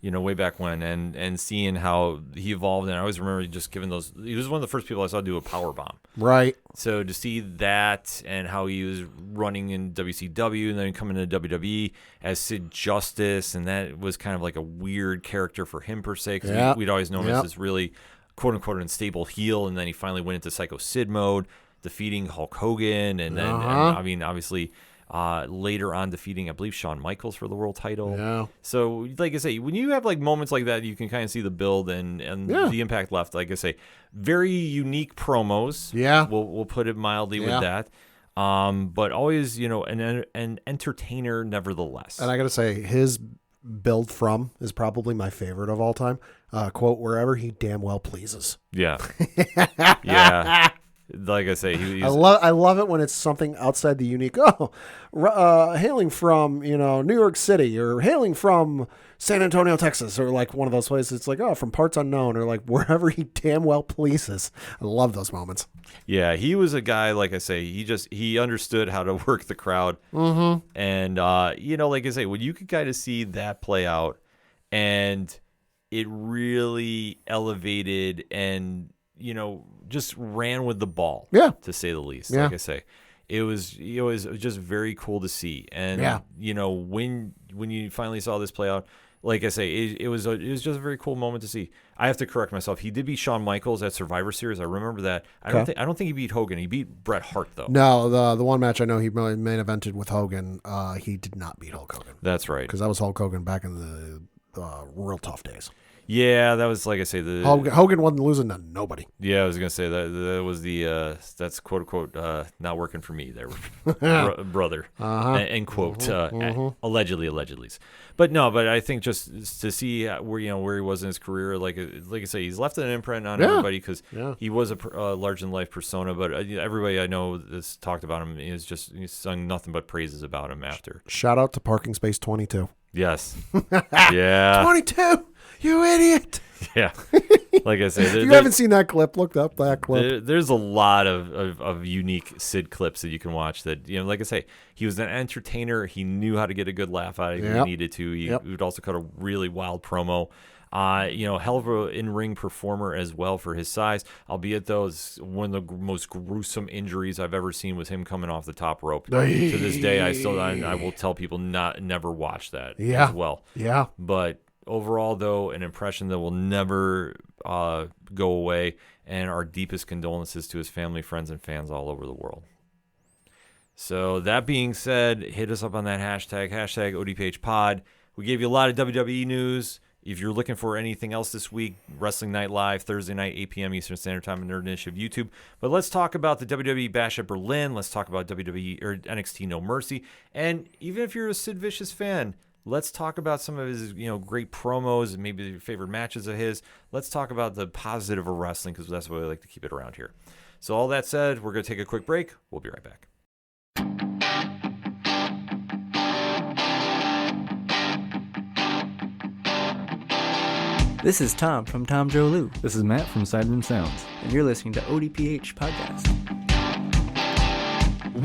[SPEAKER 1] Way back when, and seeing how he evolved. And I always remember just giving those. He was one of the first people I saw do a powerbomb.
[SPEAKER 3] Right.
[SPEAKER 1] So to see that and how he was running in WCW and then coming into WWE as Sid Justice, and that was kind of like a weird character for him per se, because we'd always known him as this really quote-unquote unstable heel, and then he finally went into Psycho Sid mode, defeating Hulk Hogan, and then, I mean, obviously, later on defeating, I believe, Shawn Michaels for the world title.
[SPEAKER 3] Yeah.
[SPEAKER 1] So, like I say, when you have like moments like that, you can kind of see the build and the impact left. Like I say, very unique promos.
[SPEAKER 3] Yeah.
[SPEAKER 1] We'll put it mildly with that. But always, an entertainer nevertheless.
[SPEAKER 3] And I got to say, his build from is probably my favorite of all time. Quote, wherever he damn well pleases.
[SPEAKER 1] Yeah. Yeah. Like I say,
[SPEAKER 3] I love it when it's something outside the unique. Hailing from New York City, or hailing from San Antonio, Texas, or like one of those places. It's like from parts unknown, or like wherever he damn well pleases. I love those moments.
[SPEAKER 1] Yeah, he was a guy, like I say, he understood how to work the crowd. And like I say, when you could kind of see that play out, and it really elevated and just ran with the ball, to say the least. Like I say, it was just very cool to see. And when you finally saw this play out, like I say, it was just a very cool moment to see. I have to correct myself. He did beat Shawn Michaels at Survivor Series. I remember that. I don't think he beat Hogan. He beat Bret Hart though.
[SPEAKER 3] No, the one match I know he main evented with Hogan, he did not beat Hulk Hogan.
[SPEAKER 1] That's right, because
[SPEAKER 3] that was Hulk Hogan back in the real tough days.
[SPEAKER 1] Yeah, that was, like I say, the
[SPEAKER 3] Hogan wasn't losing to nobody.
[SPEAKER 1] Yeah, I was gonna say that was the that's quote unquote not working for me there, brother. End quote. Allegedly. But I think just to see where he was in his career, like I say, he's left an imprint on everybody, because he was a large in life persona. But everybody I know that's talked about him he's sung nothing but praises about him after.
[SPEAKER 3] Shout out to Parking Space 22.
[SPEAKER 1] Yes. Yeah.
[SPEAKER 3] 22. You idiot.
[SPEAKER 1] Yeah. Like I said,
[SPEAKER 3] if you haven't seen that clip, look up that clip.
[SPEAKER 1] There's a lot of unique Sid clips that you can watch that, like I say, he was an entertainer. He knew how to get a good laugh out of it if he needed to. He would also cut a really wild promo. Hell of an in-ring performer as well for his size. Albeit, though, one of the most gruesome injuries I've ever seen was him coming off the top rope. To this day, I will tell people never watch that as well. Yeah. But overall, though, an impression that will never go away, and our deepest condolences to his family, friends, and fans all over the world. So that being said, hit us up on that hashtag ODPH pod. We gave you a lot of WWE news. If you're looking for anything else this week, Wrestling Night Live, Thursday night, 8 p.m. Eastern Standard Time on Nerd Initiative YouTube. But let's talk about the WWE Bash at Berlin. Let's talk about WWE or NXT No Mercy. And even if you're a Sid Vicious fan, Let's talk about some of his, great promos and maybe your favorite matches of his. Let's talk about the positive of wrestling because that's what we like to keep it around here. So all that said, we're going to take a quick break. We'll be right back.
[SPEAKER 4] This is Tom from Tom Joe Lou,
[SPEAKER 5] This is Matt from Sideroom Sounds.
[SPEAKER 4] and you're listening to ODPH Podcast.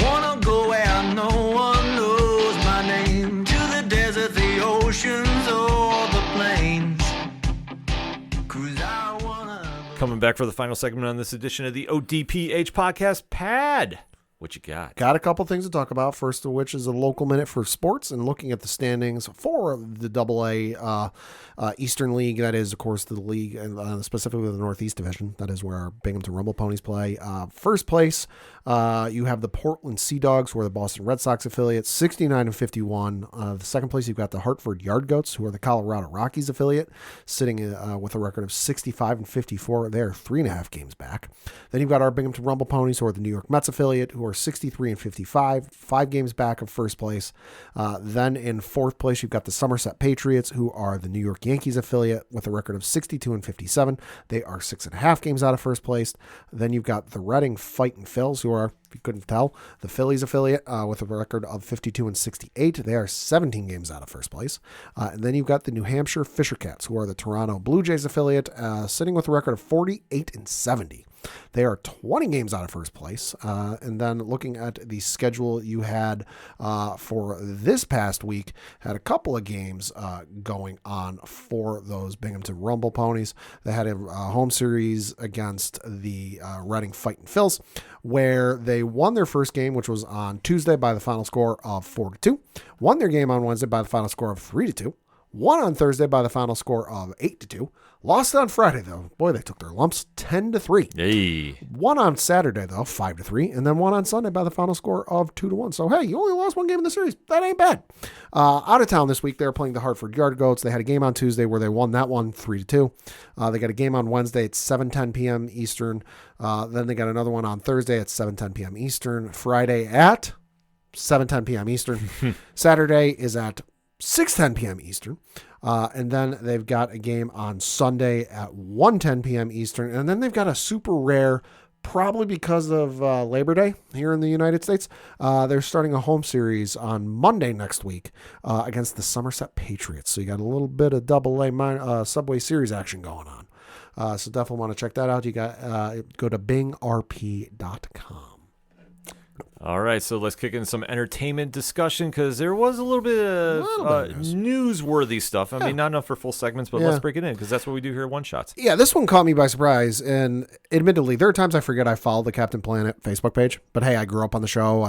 [SPEAKER 2] Wanna go where no one knows my name, to the desert, the oceans, or the plains. 'Cause I wanna...
[SPEAKER 1] Coming back for the final segment on this edition of the ODPH podcast, Pad. What you got?
[SPEAKER 3] Got a couple things to talk about. First of which is a local minute for sports and looking at the standings for the AA Eastern League. That is, of course, the league, and specifically the Northeast Division. That is where our Binghamton Rumble Ponies play. First place, you have the Portland Sea Dogs, who are the Boston Red Sox affiliate, 69-51. The second place, you've got the Hartford Yard Goats, who are the Colorado Rockies affiliate, sitting with a record of 65-54. They are 3.5 games back. Then you've got our Binghamton Rumble Ponies, who are the New York Mets affiliate, who are 63-55, 5 games back of first place. Then in fourth place, you've got the Somerset Patriots, who are the New York Yankees affiliate, with a record of 62-57. They are 6.5 games out of first place. Then you've got the Reading Fightin' Phils, who are, if you couldn't tell, the Phillies affiliate, with a record of 52-68. They are 17 games out of first place. And then you've got the New Hampshire Fisher Cats, who are the Toronto Blue Jays affiliate, sitting with a record of 48-70. They are 20 games out of first place. And then looking at the schedule you had for this past week, had a couple of games going on for those Binghamton Rumble Ponies. They had a home series against the Reading Fightin' Phils, where they won their first game, which was on Tuesday by the final score of 4-2. Won their game on Wednesday by the final score of 3-2. Won on Thursday by the final score of 8-2. Lost on Friday, though. Boy, they took their lumps, 10-3.
[SPEAKER 1] Hey.
[SPEAKER 3] Won on Saturday, though, 5-3. And then won on Sunday by the final score of 2-1. So, hey, you only lost one game in the series. That ain't bad. Out of town this week, they were playing the Hartford Yard Goats. They had a game on Tuesday where they won that one 3-2. They got a game on Wednesday at 7:10 p.m. Eastern. Then they got another one on Thursday at 7:10 p.m. Eastern. Friday at 7:10 p.m. Eastern. Saturday is at 6:10 p.m. Eastern. And then they've got a game on Sunday at 1:10 p.m. Eastern. And then they've got a super rare, probably because of Labor Day here in the United States. They're starting a home series on Monday next week against the Somerset Patriots. So you got a little bit of AA Subway Series action going on. So definitely want to check that out. You got go to bingrp.com.
[SPEAKER 1] All right, so let's kick in some entertainment discussion because there was a little bit of newsworthy stuff. I mean, not enough for full segments, but let's break it in because that's what we do here at One Shots.
[SPEAKER 3] Yeah, this one caught me by surprise, and admittedly, there are times I forget I follow the Captain Planet Facebook page. But hey, I grew up on the show.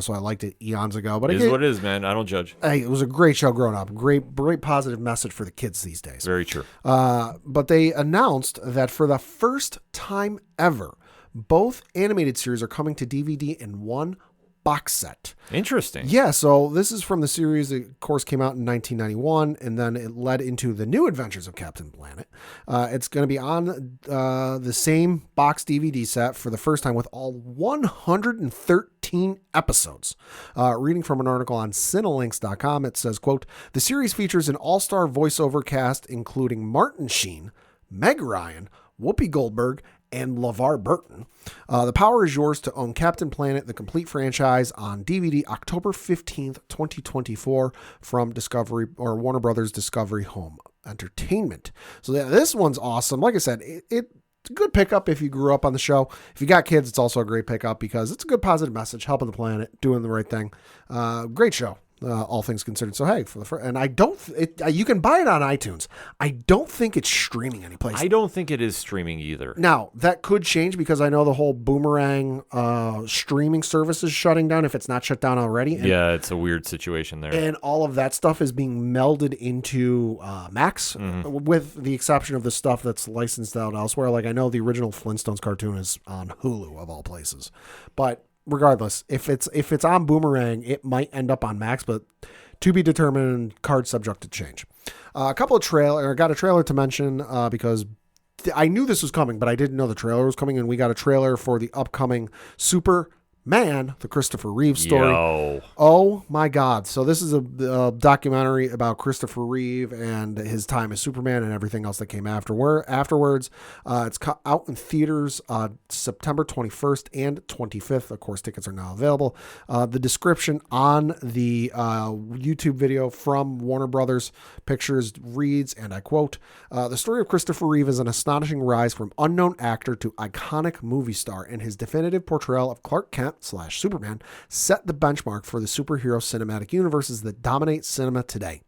[SPEAKER 3] So I liked it eons ago. But
[SPEAKER 1] It is what it is, man. I don't judge.
[SPEAKER 3] Hey, it was a great show growing up. Great positive message for the kids these days.
[SPEAKER 1] Very true.
[SPEAKER 3] But they announced that for the first time ever, both animated series are coming to DVD in one box set.
[SPEAKER 1] Interesting.
[SPEAKER 3] Yeah, so this is from the series that, of course, came out in 1991, and then it led into the New Adventures of Captain Planet. It's going to be on the same box DVD set for the first time with all 113 episodes. Reading from an article on Cinelinks.com, it says, quote, "The series features an all-star voiceover cast including Martin Sheen, Meg Ryan, Whoopi Goldberg, and LeVar Burton. The power is yours to own Captain Planet, the complete franchise, on DVD October 15th, 2024 from Discovery or Warner Brothers Discovery Home Entertainment." So this one's awesome. Like I said, it's a good pickup if you grew up on the show. If you got kids, it's also a great pickup because it's a good positive message, helping the planet, doing the right thing. Great show. All things considered. So hey, and I don't. You can buy it on iTunes. I don't think it's streaming anyplace.
[SPEAKER 1] I don't think it is streaming either.
[SPEAKER 3] Now that could change because I know the whole Boomerang streaming service is shutting down. If it's not shut down already,
[SPEAKER 1] Yeah, it's a weird situation there.
[SPEAKER 3] and all of that stuff is being melded into Max, with the exception of the stuff that's licensed out elsewhere. Like I know the original Flintstones cartoon is on Hulu of all places, but regardless, if it's on Boomerang, it might end up on Max, but to be determined, card subject to change. Got a trailer to mention because I knew this was coming, but I didn't know the trailer was coming, and we got a trailer for the upcoming Super Man, the Christopher Reeve story.
[SPEAKER 1] Yo.
[SPEAKER 3] Oh my God. So this is a documentary about Christopher Reeve and his time as Superman and everything else that came afterwards. It's out in theaters September 21st and 25th. Of course, tickets are now available. The description on the YouTube video from Warner Brothers Pictures reads, and I quote, the story of Christopher Reeve is an astonishing rise from unknown actor to iconic movie star, and his definitive portrayal of Clark Kent / Superman set the benchmark for the superhero cinematic universes that dominate cinema today.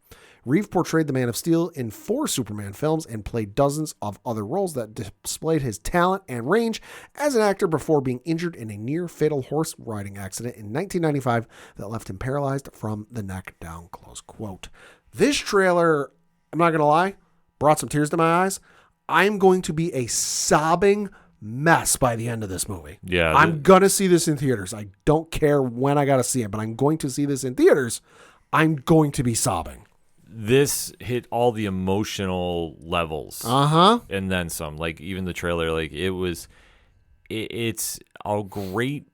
[SPEAKER 3] Reeve portrayed the Man of Steel in 4 Superman films and played dozens of other roles that displayed his talent and range as an actor before being injured in a near-fatal horse riding accident in 1995 that left him paralyzed from the neck down, close quote. This trailer, I'm not going to lie, brought some tears to my eyes. I'm going to be a sobbing mess by the end of this movie.
[SPEAKER 1] Yeah.
[SPEAKER 3] I'm going to see this in theaters. I don't care when I got to see it, but I'm going to see this in theaters. I'm going to be sobbing.
[SPEAKER 1] This hit all the emotional levels. And then some. Like, even the trailer, like, it's a great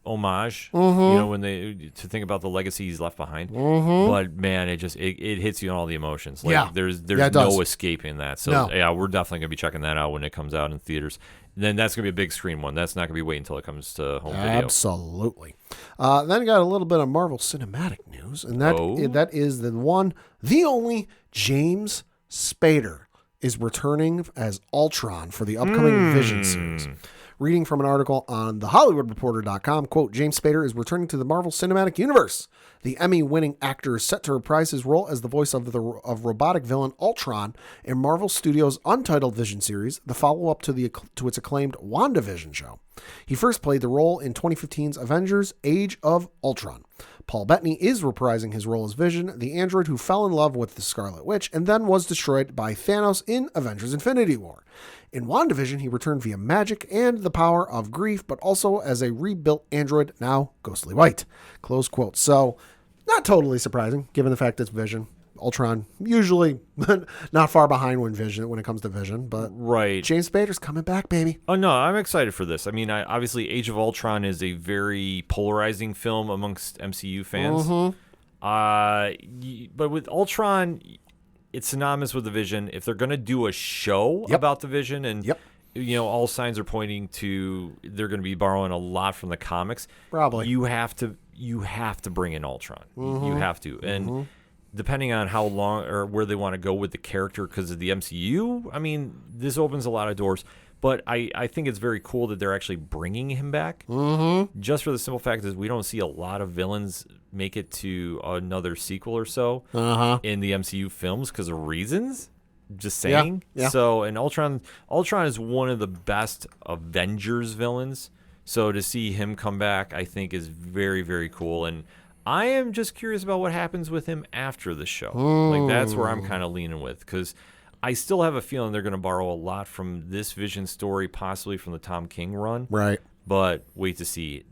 [SPEAKER 1] homage, you know, when to think about the legacy he's left behind. But man, it hits you on all the emotions. Like, there's no escaping that. So yeah, we're definitely gonna be checking that out when it comes out in theaters. And then that's gonna be a big screen one. That's not gonna be waiting until it comes to home video.
[SPEAKER 3] Absolutely. Then I got a little bit of Marvel Cinematic news, and that is the only James Spader is returning as Ultron for the upcoming Vision series. Reading from an article on thehollywoodreporter.com, quote, James Spader is returning to the Marvel Cinematic Universe. The Emmy-winning actor is set to reprise his role as the voice of robotic villain Ultron in Marvel Studios' untitled Vision series, the follow-up to its acclaimed WandaVision show. He first played the role in 2015's Avengers: Age of Ultron. Paul Bettany is reprising his role as Vision, the android who fell in love with the Scarlet Witch and then was destroyed by Thanos in Avengers: Infinity War. In WandaVision, he returned via magic and the power of grief, but also as a rebuilt android, now ghostly white. Close quote. So, not totally surprising, given the fact it's Vision. Ultron, usually not far behind when it comes to Vision, but
[SPEAKER 1] right.
[SPEAKER 3] James Spader's coming back, baby.
[SPEAKER 1] Oh no, I'm excited for this. I mean, obviously, Age of Ultron is a very polarizing film amongst MCU fans. But with Ultron, it's synonymous with the Vision. If they're going to do a show about the Vision, and you know, all signs are pointing to they're going to be borrowing a lot from the comics.
[SPEAKER 3] Probably,
[SPEAKER 1] you have to bring in Ultron. You have to, and depending on how long or where they want to go with the character because of the MCU, I mean, this opens a lot of doors. But I think it's very cool that they're actually bringing him back. Just for the simple fact is we don't see a lot of villains make it to another sequel or so in the MCU films because of reasons. Just saying. Yeah. So, and Ultron is one of the best Avengers villains. So to see him come back, I think is very, very cool. And I am just curious about what happens with him after the show. Like, that's where I'm kind of leaning with, because I still have a feeling they're going to borrow a lot from this Vision story, possibly from the Tom King run.
[SPEAKER 3] Right.
[SPEAKER 1] But wait to see ...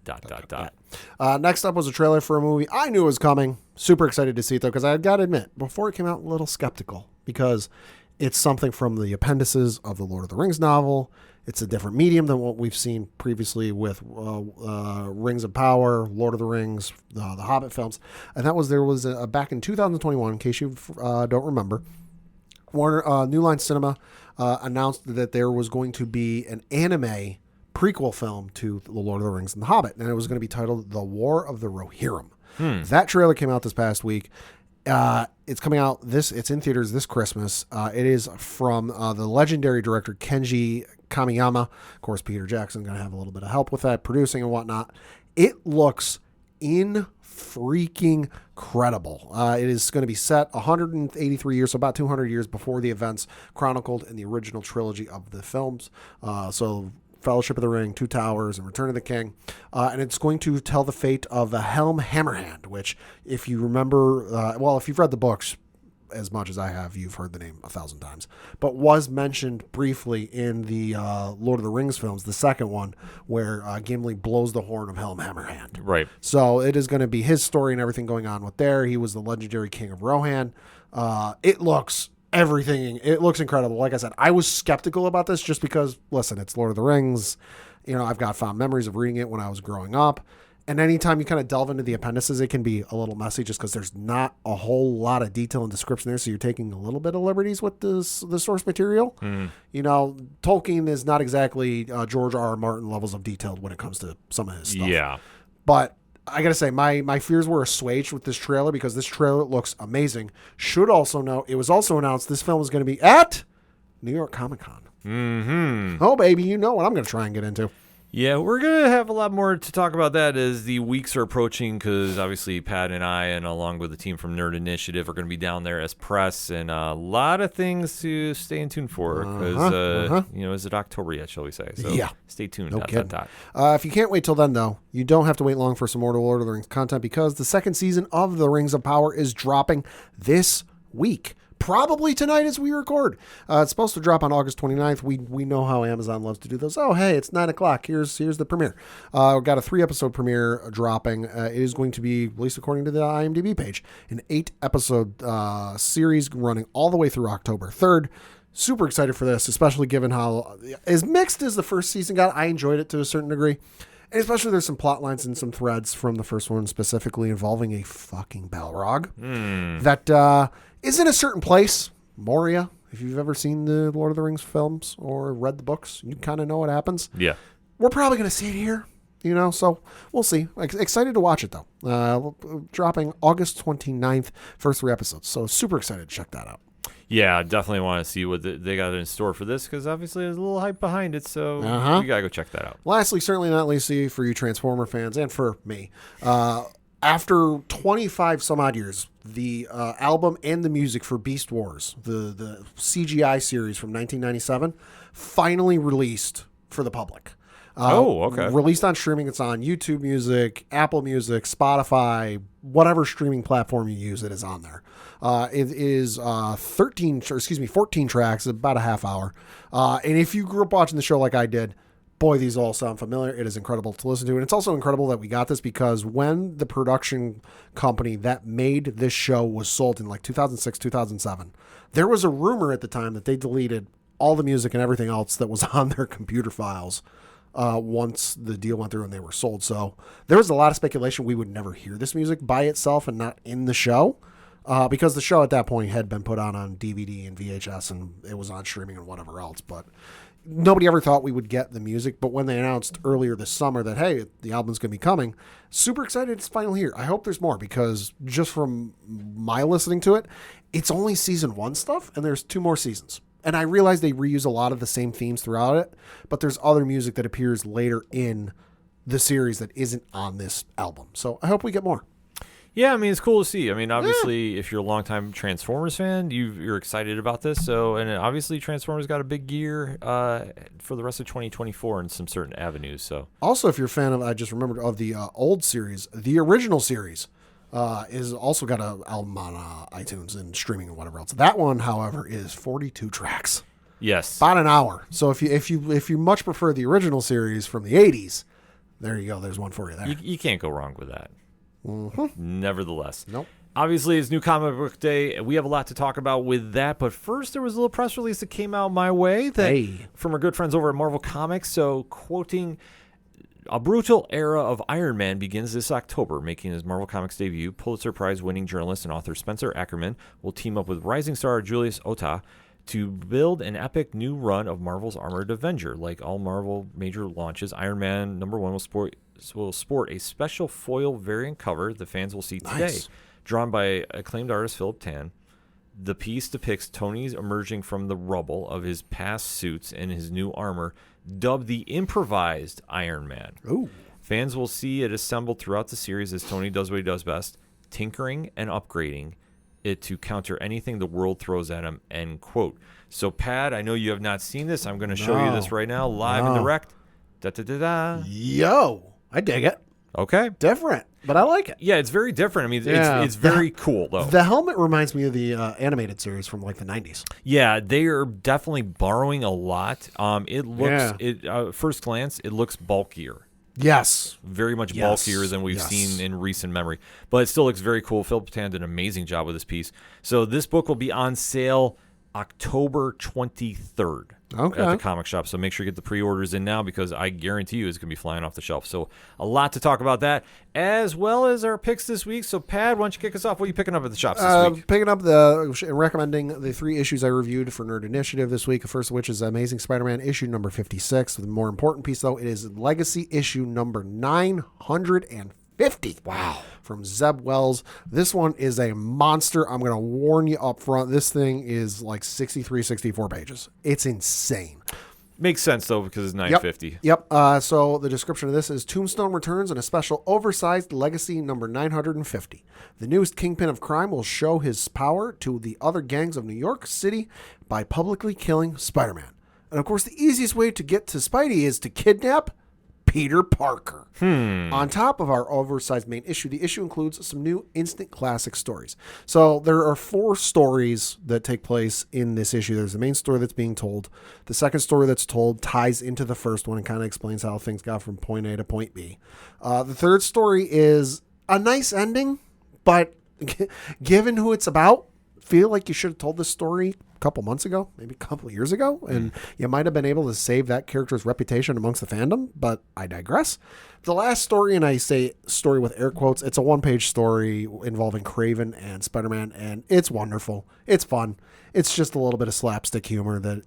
[SPEAKER 3] Next up was a trailer for a movie I knew was coming. Super excited to see it, though, because I got to admit, before it came out, a little skeptical, because it's something from the appendices of the Lord of the Rings novel. It's a different medium than what we've seen previously with Rings of Power, Lord of the Rings, the Hobbit films. And there was back in 2021, in case you don't remember, New Line Cinema announced that there was going to be an anime prequel film to The Lord of the Rings and The Hobbit, and it was going to be titled The War of the Rohirrim. That trailer came out this past week. It's coming out it's in theaters this Christmas. It is from the legendary director Kenji Kamiyama. Of course, Peter Jackson going to have a little bit of help with that, producing and whatnot. It looks freaking credible. It is going to be set 183 years, so about 200 years before the events chronicled in the original trilogy of the films. So Fellowship of the Ring, Two Towers, and Return of the King. And it's going to tell the fate of the Helm Hammerhand, which, if you remember, if you've read the books as much as I have, you've heard the name 1,000 times, but was mentioned briefly in the Lord of the Rings films, the second one, where Gimli blows the horn of Helm Hammerhand.
[SPEAKER 1] Right.
[SPEAKER 3] So it is going to be his story and everything going on with there. He was the legendary king of Rohan. It looks incredible. Like I said, I was skeptical about this just because, listen, it's Lord of the Rings. I've got fond memories of reading it when I was growing up. And anytime you kind of delve into the appendices, it can be a little messy just because there's not a whole lot of detail and description there. So you're taking a little bit of liberties with the source material. Tolkien is not exactly George R. R. Martin levels of detail when it comes to some of his stuff.
[SPEAKER 1] Yeah.
[SPEAKER 3] But I got to say, my fears were assuaged with this trailer because this trailer looks amazing. Should also note, it was also announced this film is going to be at New York Comic Con.
[SPEAKER 1] Mm-hmm.
[SPEAKER 3] Oh, baby, you know what I'm going to try and get into.
[SPEAKER 1] Yeah, we're going to have a lot more to talk about that as the weeks are approaching because obviously Pat and I, and along with the team from Nerd Initiative, are going to be down there as press and a lot of things to stay in tune for because, is it October yet, shall we say? So
[SPEAKER 3] yeah.
[SPEAKER 1] Stay tuned.
[SPEAKER 3] No kidding. If you can't wait till then, though, you don't have to wait long for some more Lord of the Rings content because the second season of The Rings of Power is dropping this week. Probably tonight as we record. It's supposed to drop on August 29th. We know how Amazon loves to do those. Oh, hey, it's 9 o'clock. Here's the premiere. We've got a 3-episode premiere dropping. It is going to be, at least according to the IMDb page, an 8-episode series running all the way through October 3rd. Super excited for this, especially given how as mixed as the first season got. I enjoyed it to a certain degree. And especially there's some plot lines and some threads from the first one specifically involving a fucking Balrog that is in a certain place, Moria. If you've ever seen the Lord of the Rings films or read the books, you kind of know what happens.
[SPEAKER 1] Yeah.
[SPEAKER 3] We're probably going to see it here, so we'll see. Excited to watch it, though. Dropping August 29th, first 3 episodes. So super excited to check that out.
[SPEAKER 1] Yeah, definitely want to see what they got in store for this because obviously there's a little hype behind it, so you got to go check that out.
[SPEAKER 3] Lastly, certainly not leastly, for you Transformer fans and for me, after 25 some odd years, the album and the music for Beast Wars, the CGI series from 1997, finally released for the public.
[SPEAKER 1] Okay.
[SPEAKER 3] Released on streaming. It's on YouTube Music, Apple Music, Spotify, whatever streaming platform you use, it is on there. It is 14 tracks, about a half hour. And if you grew up watching the show like I did, boy, these all sound familiar. It is incredible to listen to. And it's also incredible that we got this because when the production company that made this show was sold in like 2006, 2007, there was a rumor at the time that they deleted all the music and everything else that was on their computer files once the deal went through and they were sold. So there was a lot of speculation we would never hear this music by itself and not in the show because the show at that point had been put on DVD and VHS and it was on streaming and whatever else. But nobody ever thought we would get the music. But when they announced earlier this summer that, hey, the album's going to be coming, super excited it's finally here. I hope there's more because just from my listening to it, it's only season 1 stuff and there's 2 more seasons. And I realize they reuse a lot of the same themes throughout it, but there's other music that appears later in the series that isn't on this album. So I hope we get more.
[SPEAKER 1] Yeah, I mean, it's cool to see. I mean, obviously, if you're a longtime Transformers fan, you're excited about this. So, and obviously, Transformers got a big year for the rest of 2024 in some certain avenues. So,
[SPEAKER 3] also, if you're a fan of, I just remembered, of the old series, the original series is also got an album on iTunes and streaming and whatever else. That one, however, is 42 tracks.
[SPEAKER 1] Yes,
[SPEAKER 3] about an hour. So if you much prefer the original series from the 80s, there you go. There's one for you there.
[SPEAKER 1] You can't go wrong with that. Mm-hmm. Nevertheless.
[SPEAKER 3] Nope.
[SPEAKER 1] Obviously, it's New Comic Book Day. We have a lot to talk about with that. But first, there was a little press release that came out my way from our good friends over at Marvel Comics. So, quoting, a brutal era of Iron Man begins this October, making his Marvel Comics debut. Pulitzer Prize-winning journalist and author Spencer Ackerman will team up with rising star Julius Ota to build an epic new run of Marvel's Armored Avenger. Like all Marvel major launches, Iron Man #1 will sport a special foil variant cover the fans will see today.
[SPEAKER 3] Nice.
[SPEAKER 1] Drawn by acclaimed artist Philip Tan. The piece depicts Tony's emerging from the rubble of his past suits and his new armor, dubbed the improvised Iron Man.
[SPEAKER 3] Ooh.
[SPEAKER 1] Fans will see it assembled throughout the series as Tony does what he does best, tinkering and upgrading it to counter anything the world throws at him, end quote. So, Pat, I know you have not seen this. I'm going to show you this right now, live and direct. Da-da-da-da.
[SPEAKER 3] Yo, I dig it.
[SPEAKER 1] Okay.
[SPEAKER 3] Different, but I like it.
[SPEAKER 1] Yeah, it's very different. I mean, it's very cool, though.
[SPEAKER 3] The helmet reminds me of the animated series from like the 90s.
[SPEAKER 1] Yeah, they are definitely borrowing a lot. It looks, first glance, it looks bulkier.
[SPEAKER 3] Yes.
[SPEAKER 1] Very much bulkier than we've seen in recent memory. But it still looks very cool. Philip Tan did an amazing job with this piece. So this book will be on sale October 23rd.
[SPEAKER 3] Okay.
[SPEAKER 1] at the comic shop. So make sure you get the pre-orders in now because I guarantee you it's going to be flying off the shelf. So a lot to talk about that, as well as our picks this week. So Pad, why don't you kick us off? What are you picking up at the shops this week?
[SPEAKER 3] Picking up and recommending the 3 issues I reviewed for Nerd Initiative this week. The first of which is Amazing Spider-Man issue number 56. The more important piece, though, it is Legacy issue number 950. Wow. From Zeb Wells. This one is a monster. I'm going to warn you up front. This thing is like 63, 64 pages. It's insane.
[SPEAKER 1] Makes sense, though, because it's 950.
[SPEAKER 3] Yep. So the description of this is Tombstone returns in a special oversized Legacy number 950. The newest kingpin of crime will show his power to the other gangs of New York City by publicly killing Spider-Man. And of course, the easiest way to get to Spidey is to kidnap Peter Parker. On top of our oversized main issue, the issue includes some new instant classic stories. So there are 4 stories that take place in this issue. There's the main story that's being told. The second story that's told ties into the first one and kind of explains how things got from point A to point B. The third story is a nice ending, but given who it's about, feel like you should have told this story a couple months ago, maybe a couple of years ago, and you might have been able to save that character's reputation amongst the fandom, but I digress. The last story, and I say story with air quotes, it's a 1-page story involving Kraven and Spider-Man, and it's wonderful. It's fun. It's just a little bit of slapstick humor that,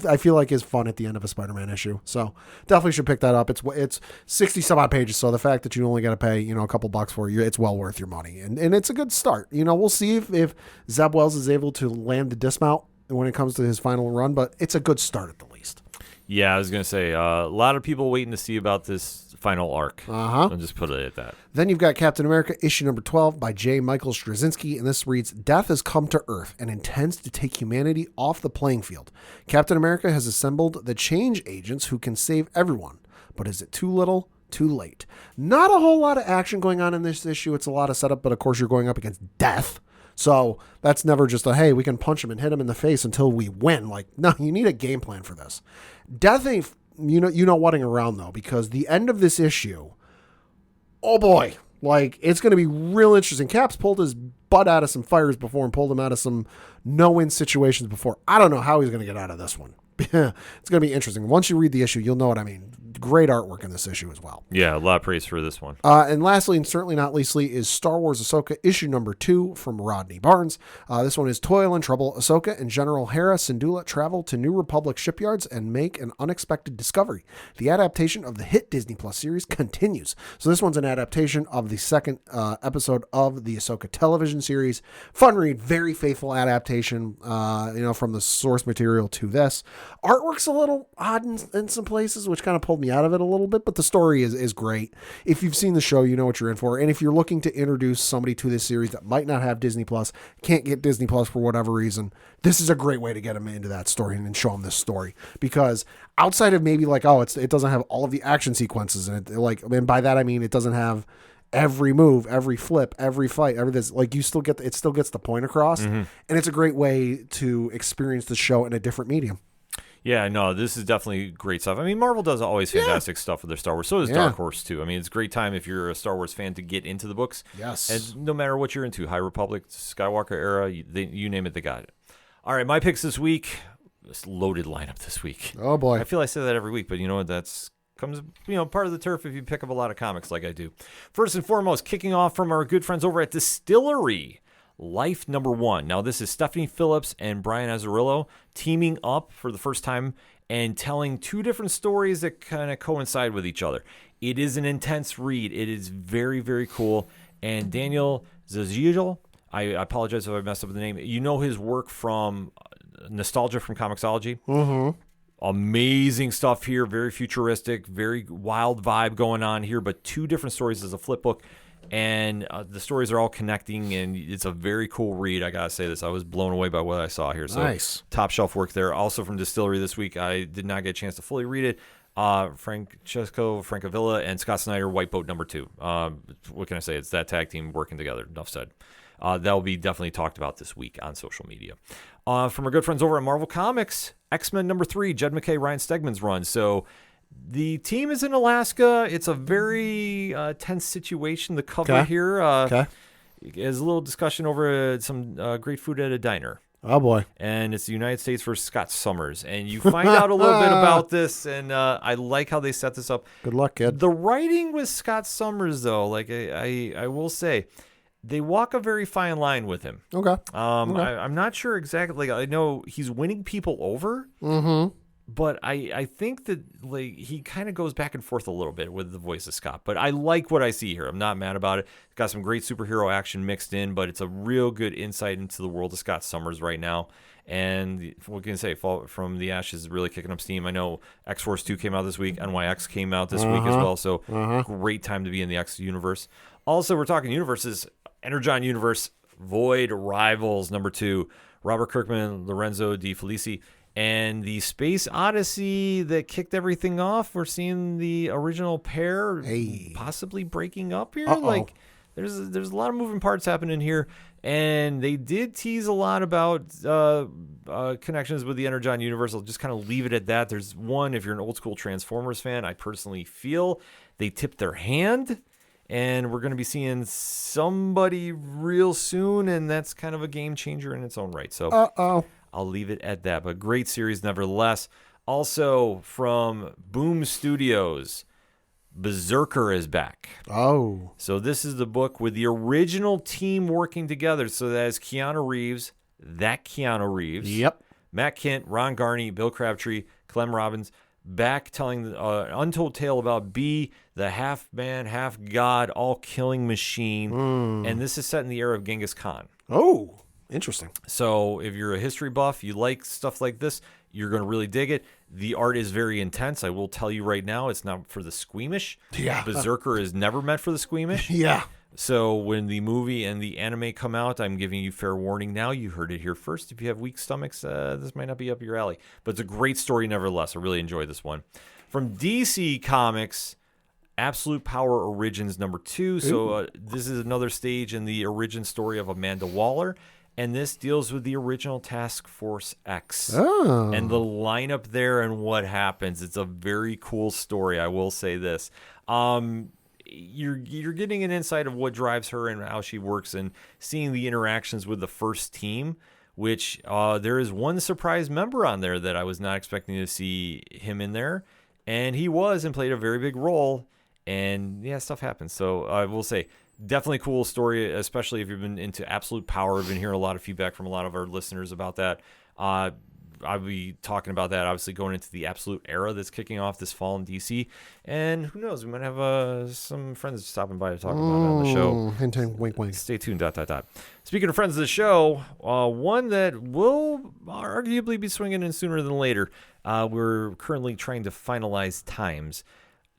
[SPEAKER 3] I feel like is fun at the end of a Spider-Man issue. So definitely should pick that up. It's 60 some odd pages. So the fact that you only got to pay, a couple bucks for it, it's well worth your money. And it's a good start. We'll see if Zeb Wells is able to land the dismount when it comes to his final run, but it's a good start at the least.
[SPEAKER 1] Yeah, I was going to say, a lot of people waiting to see about this final arc. I'll just put it at that.
[SPEAKER 3] Then you've got Captain America, issue number 12 by J. Michael Straczynski, and this reads, Death has come to Earth and intends to take humanity off the playing field. Captain America has assembled the change agents who can save everyone. But is it too little, too late? Not a whole lot of action going on in this issue. It's a lot of setup, but of course you're going up against Death. So that's never just hey, we can punch him and hit him in the face until we win. Like, no, you need a game plan for this. Death ain't, whatting around though, because the end of this issue, oh boy, like it's going to be real interesting. Cap's pulled his butt out of some fires before and pulled him out of some no-win situations before. I don't know how he's going to get out of this one. It's going to be interesting. Once you read the issue, you'll know what I mean. Great artwork in this issue as well.
[SPEAKER 1] Yeah, a lot of praise for this one.
[SPEAKER 3] And lastly, and certainly not leastly, is Star Wars Ahsoka issue number 2 from Rodney Barnes. This one is Toil and Trouble. Ahsoka and General Hera Syndulla travel to New Republic shipyards and make an unexpected discovery. The adaptation of the hit Disney Plus series continues. So this one's an adaptation of the second episode of the Ahsoka television series. Fun read, very faithful adaptation, from the source material to this. Artwork's a little odd in some places, which kind of pulled me out of it a little bit, but the story is great. If you've seen the show, you know what you're in for. And if you're looking to introduce somebody to this series that might not have Disney Plus, can't get Disney Plus for whatever reason, this is a great way to get them into that story and show them this story. Because outside of maybe like, it doesn't have all of the action sequences in it. And by that I mean it doesn't have every move, every flip, every fight, everything. Like it still gets the point across, and it's a great way to experience the show in a different medium.
[SPEAKER 1] Yeah, no, this is definitely great stuff. I mean, Marvel does always fantastic stuff with their Star Wars. So does Dark Horse, too. I mean, it's a great time if you're a Star Wars fan to get into the books.
[SPEAKER 3] Yes.
[SPEAKER 1] And no matter what you're into, High Republic, Skywalker era, you name it, they got it. All right, my picks this week. This loaded lineup this week.
[SPEAKER 3] Oh, boy.
[SPEAKER 1] I feel I say that every week, but you know what? That's comes part of the turf if you pick up a lot of comics like I do. First and foremost, kicking off from our good friends over at Distillery. Life number 1. Now, this is Stephanie Phillips and Brian Azzarello teaming up for the first time and telling 2 different stories that kind of coincide with each other. It is an intense read. It is very, very cool. And Daniel Zaziel, I apologize if I messed up the name. You know his work from Nostalgia from Comixology. Mm-hmm. Amazing stuff here. Very futuristic, very wild vibe going on here, but 2 different stories as a flip book. And the stories are all connecting, and it's a very cool read. I gotta say this. I was blown away by what I saw here. So
[SPEAKER 3] nice. Top
[SPEAKER 1] shelf work there. Also from Distillery this week, I did not get a chance to fully read it. Francesco Francavilla and Scott Snyder, White Boat number 2. What can I say? It's that tag team working together. Enough said. That will be definitely talked about this week on social media. From our good friends over at Marvel Comics, X-Men number 3, Jed MacKay, Ryan Stegman's run. So the team is in Alaska. It's a very tense situation. The cover here is a little discussion over some great food at a diner.
[SPEAKER 3] Oh, boy.
[SPEAKER 1] And it's the United States versus Scott Summers. And you find out a little bit about this, and I like how they set this up.
[SPEAKER 3] Good luck, kid.
[SPEAKER 1] The writing with Scott Summers, though, like I will say, they walk a very fine line with him.
[SPEAKER 3] Okay.
[SPEAKER 1] I'm not sure exactly. Like, I know he's winning people over, but I think that like he kind of goes back and forth a little bit with the voice of Scott. But I like what I see here. I'm not mad about it. It's got some great superhero action mixed in, but it's a real good insight into the world of Scott Summers right now. And what can I say? Fall from the Ashes is really kicking up steam. I know X-Force 2 came out this week. NYX came out this week as well. So great time to be in the X universe. Also, we're talking universes. Energon Universe, Void Rivals, number 2. Robert Kirkman, Lorenzo Di Felici. And the Space Odyssey that kicked everything off. We're seeing the original pair possibly breaking up here. Like, there's a lot of moving parts happening here. And they did tease a lot about connections with the Energon universe. I'll just kind of leave it at that. There's one, if you're an old school Transformers fan, I personally feel they tipped their hand. And we're going to be seeing somebody real soon. And that's kind of a game changer in its own right. So I'll leave it at that. But great series nevertheless. Also from Boom Studios, Berserker is back.
[SPEAKER 3] Oh.
[SPEAKER 1] So this is the book with the original team working together. So that is Keanu Reeves,
[SPEAKER 3] Yep.
[SPEAKER 1] Matt Kent, Ron Garney, Bill Crabtree, Clem Robbins, back telling the untold tale about B, the half-man, half-god, all-killing machine. And this is set in the era of Genghis Khan.
[SPEAKER 3] Oh, interesting.
[SPEAKER 1] So if you're a history buff, you like stuff like this, you're going to really dig it. The art is very intense. I will tell you right now, it's not for the squeamish.
[SPEAKER 3] Yeah.
[SPEAKER 1] Berserker is never meant for the squeamish.
[SPEAKER 3] Yeah.
[SPEAKER 1] So when the movie and the anime come out, I'm giving you fair warning now. You heard it here first. If you have weak stomachs, this might not be up your alley. But it's a great story nevertheless. I really enjoyed this one. From DC Comics, Absolute Power Origins number 2. So this is another stage in the origin story of Amanda Waller. And this deals with the original Task Force X and the lineup there and what happens. It's a very cool story, I will say this. You're getting an insight of what drives her and how she works and seeing the interactions with the first team, which there is one surprise member on there that I was not expecting to see him in there. And he was and played a very big role. And yeah, stuff happens. So I will say, definitely cool story, especially if you've been into Absolute Power. I've been hearing a lot of feedback from a lot of our listeners about that. I'll be talking about that, obviously, going into the Absolute era that's kicking off this fall in DC. And who knows, we might have some friends stopping by to talk about it on the show.
[SPEAKER 3] Hint, hint, wink, wink.
[SPEAKER 1] Stay tuned, ... Speaking of friends of the show, one that will arguably be swinging in sooner than later. We're currently trying to finalize times.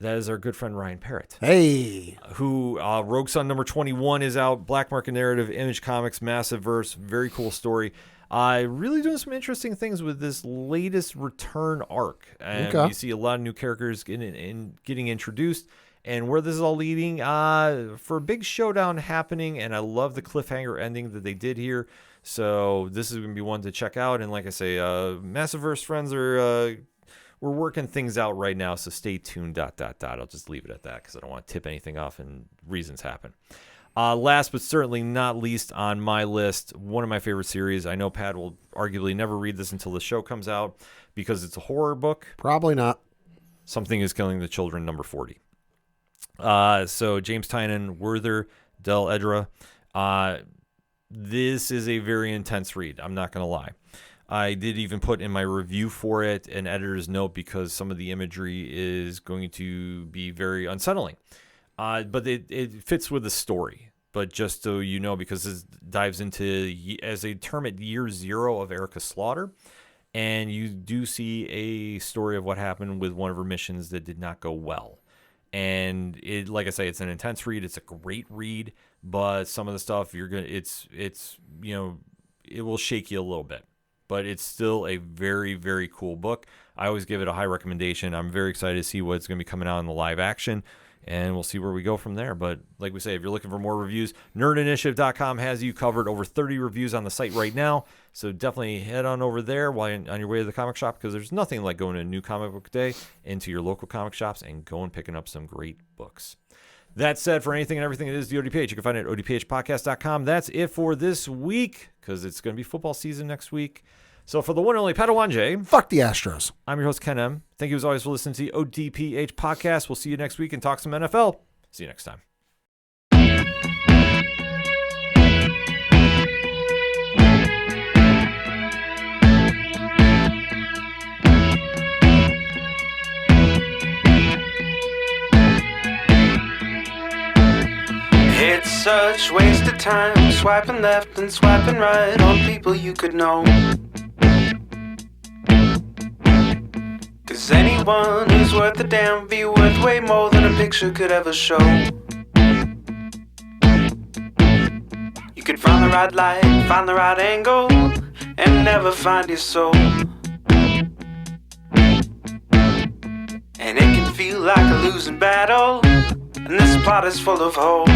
[SPEAKER 1] That is our good friend Ryan Parrott.
[SPEAKER 3] Hey.
[SPEAKER 1] Who, Rogue Sun number 21 is out. Black Market Narrative, Image Comics, Massive Verse. Very cool story. Really doing some interesting things with this latest return arc. And you see a lot of new characters getting introduced. And where this is all leading, for a big showdown happening. And I love the cliffhanger ending that they did here. So this is going to be one to check out. And like I say, Massive Verse friends are... we're working things out right now, so stay tuned, ... I'll just leave it at that because I don't want to tip anything off and reasons happen. Last but certainly not least on my list, one of my favorite series. I know Pat will arguably never read this until the show comes out because it's a horror book.
[SPEAKER 3] Probably not.
[SPEAKER 1] Something is Killing the Children, number 40. So James Tynion, Werther, Del Edra. This is a very intense read. I'm not going to lie. I did even put in my review for it an editor's note because some of the imagery is going to be very unsettling. But it fits with the story. But just so you know, because this dives into, as they term it, year 0 of Erica Slaughter. And you do see a story of what happened with one of her missions that did not go well. And it, like I say, it's an intense read. It's a great read. But some of the stuff it will shake you a little bit. But it's still a very, very cool book. I always give it a high recommendation. I'm very excited to see what's going to be coming out in the live action, and we'll see where we go from there. But like we say, if you're looking for more reviews, nerdinitiative.com has you covered. Over 30 reviews on the site right now, so definitely head on over there while you're on your way to the comic shop, because there's nothing like going to a new comic book day into your local comic shops and going picking up some great books. That said, for anything and everything that is the ODPH, you can find it at odphpodcast.com. That's it for this week, because it's going to be football season next week. So for the one and only Padawanje,
[SPEAKER 3] Fuck the Astros.
[SPEAKER 1] I'm your host, Ken M. Thank you as always for listening to the ODPH podcast. We'll see you next week and talk some NFL. See you next time.
[SPEAKER 2] It's such waste of time, swiping left and swiping right on people you could know. Cause anyone who's worth a damn be worth way more than a picture could ever show. You could find the right light, find the right angle, and never find your soul. And it can feel like a losing battle, and this plot is full of holes.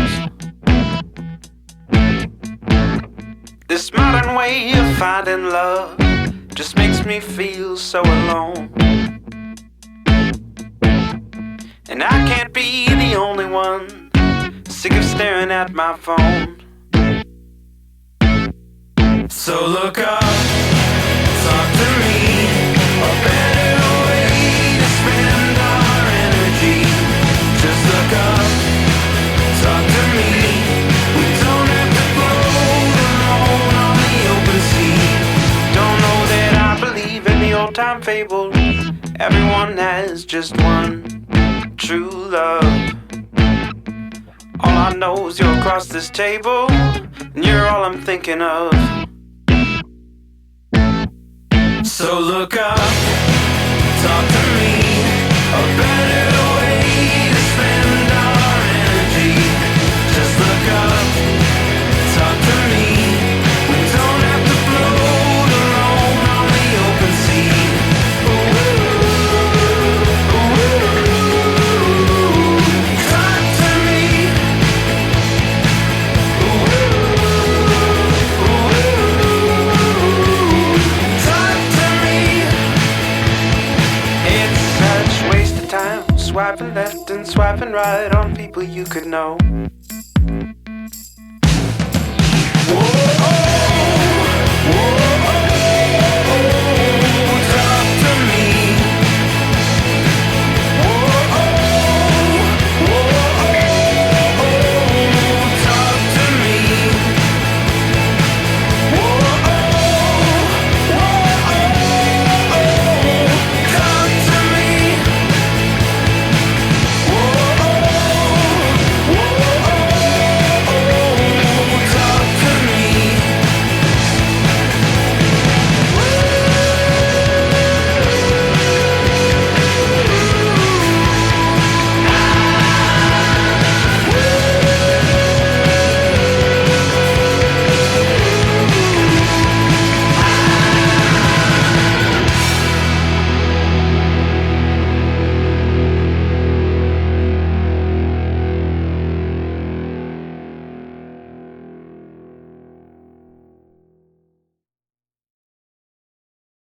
[SPEAKER 2] This modern way of finding love just makes me feel so alone. And I can't be the only one sick of staring at my phone. So look up, talk to me, a better way to spend our energy. Just look up, talk to me. We don't have to float alone on the open sea. Don't know that I believe in the old time fable. Everyone has just one true love. All I know is you're across this table, and you're all I'm thinking of. So look up, talk to me, a better way to spend our energy. Just look up, talk to me. We don't have to float alone on the open sea. Talk to me. Talk to me. It's such waste of time, swiping left and swiping right on people you could know.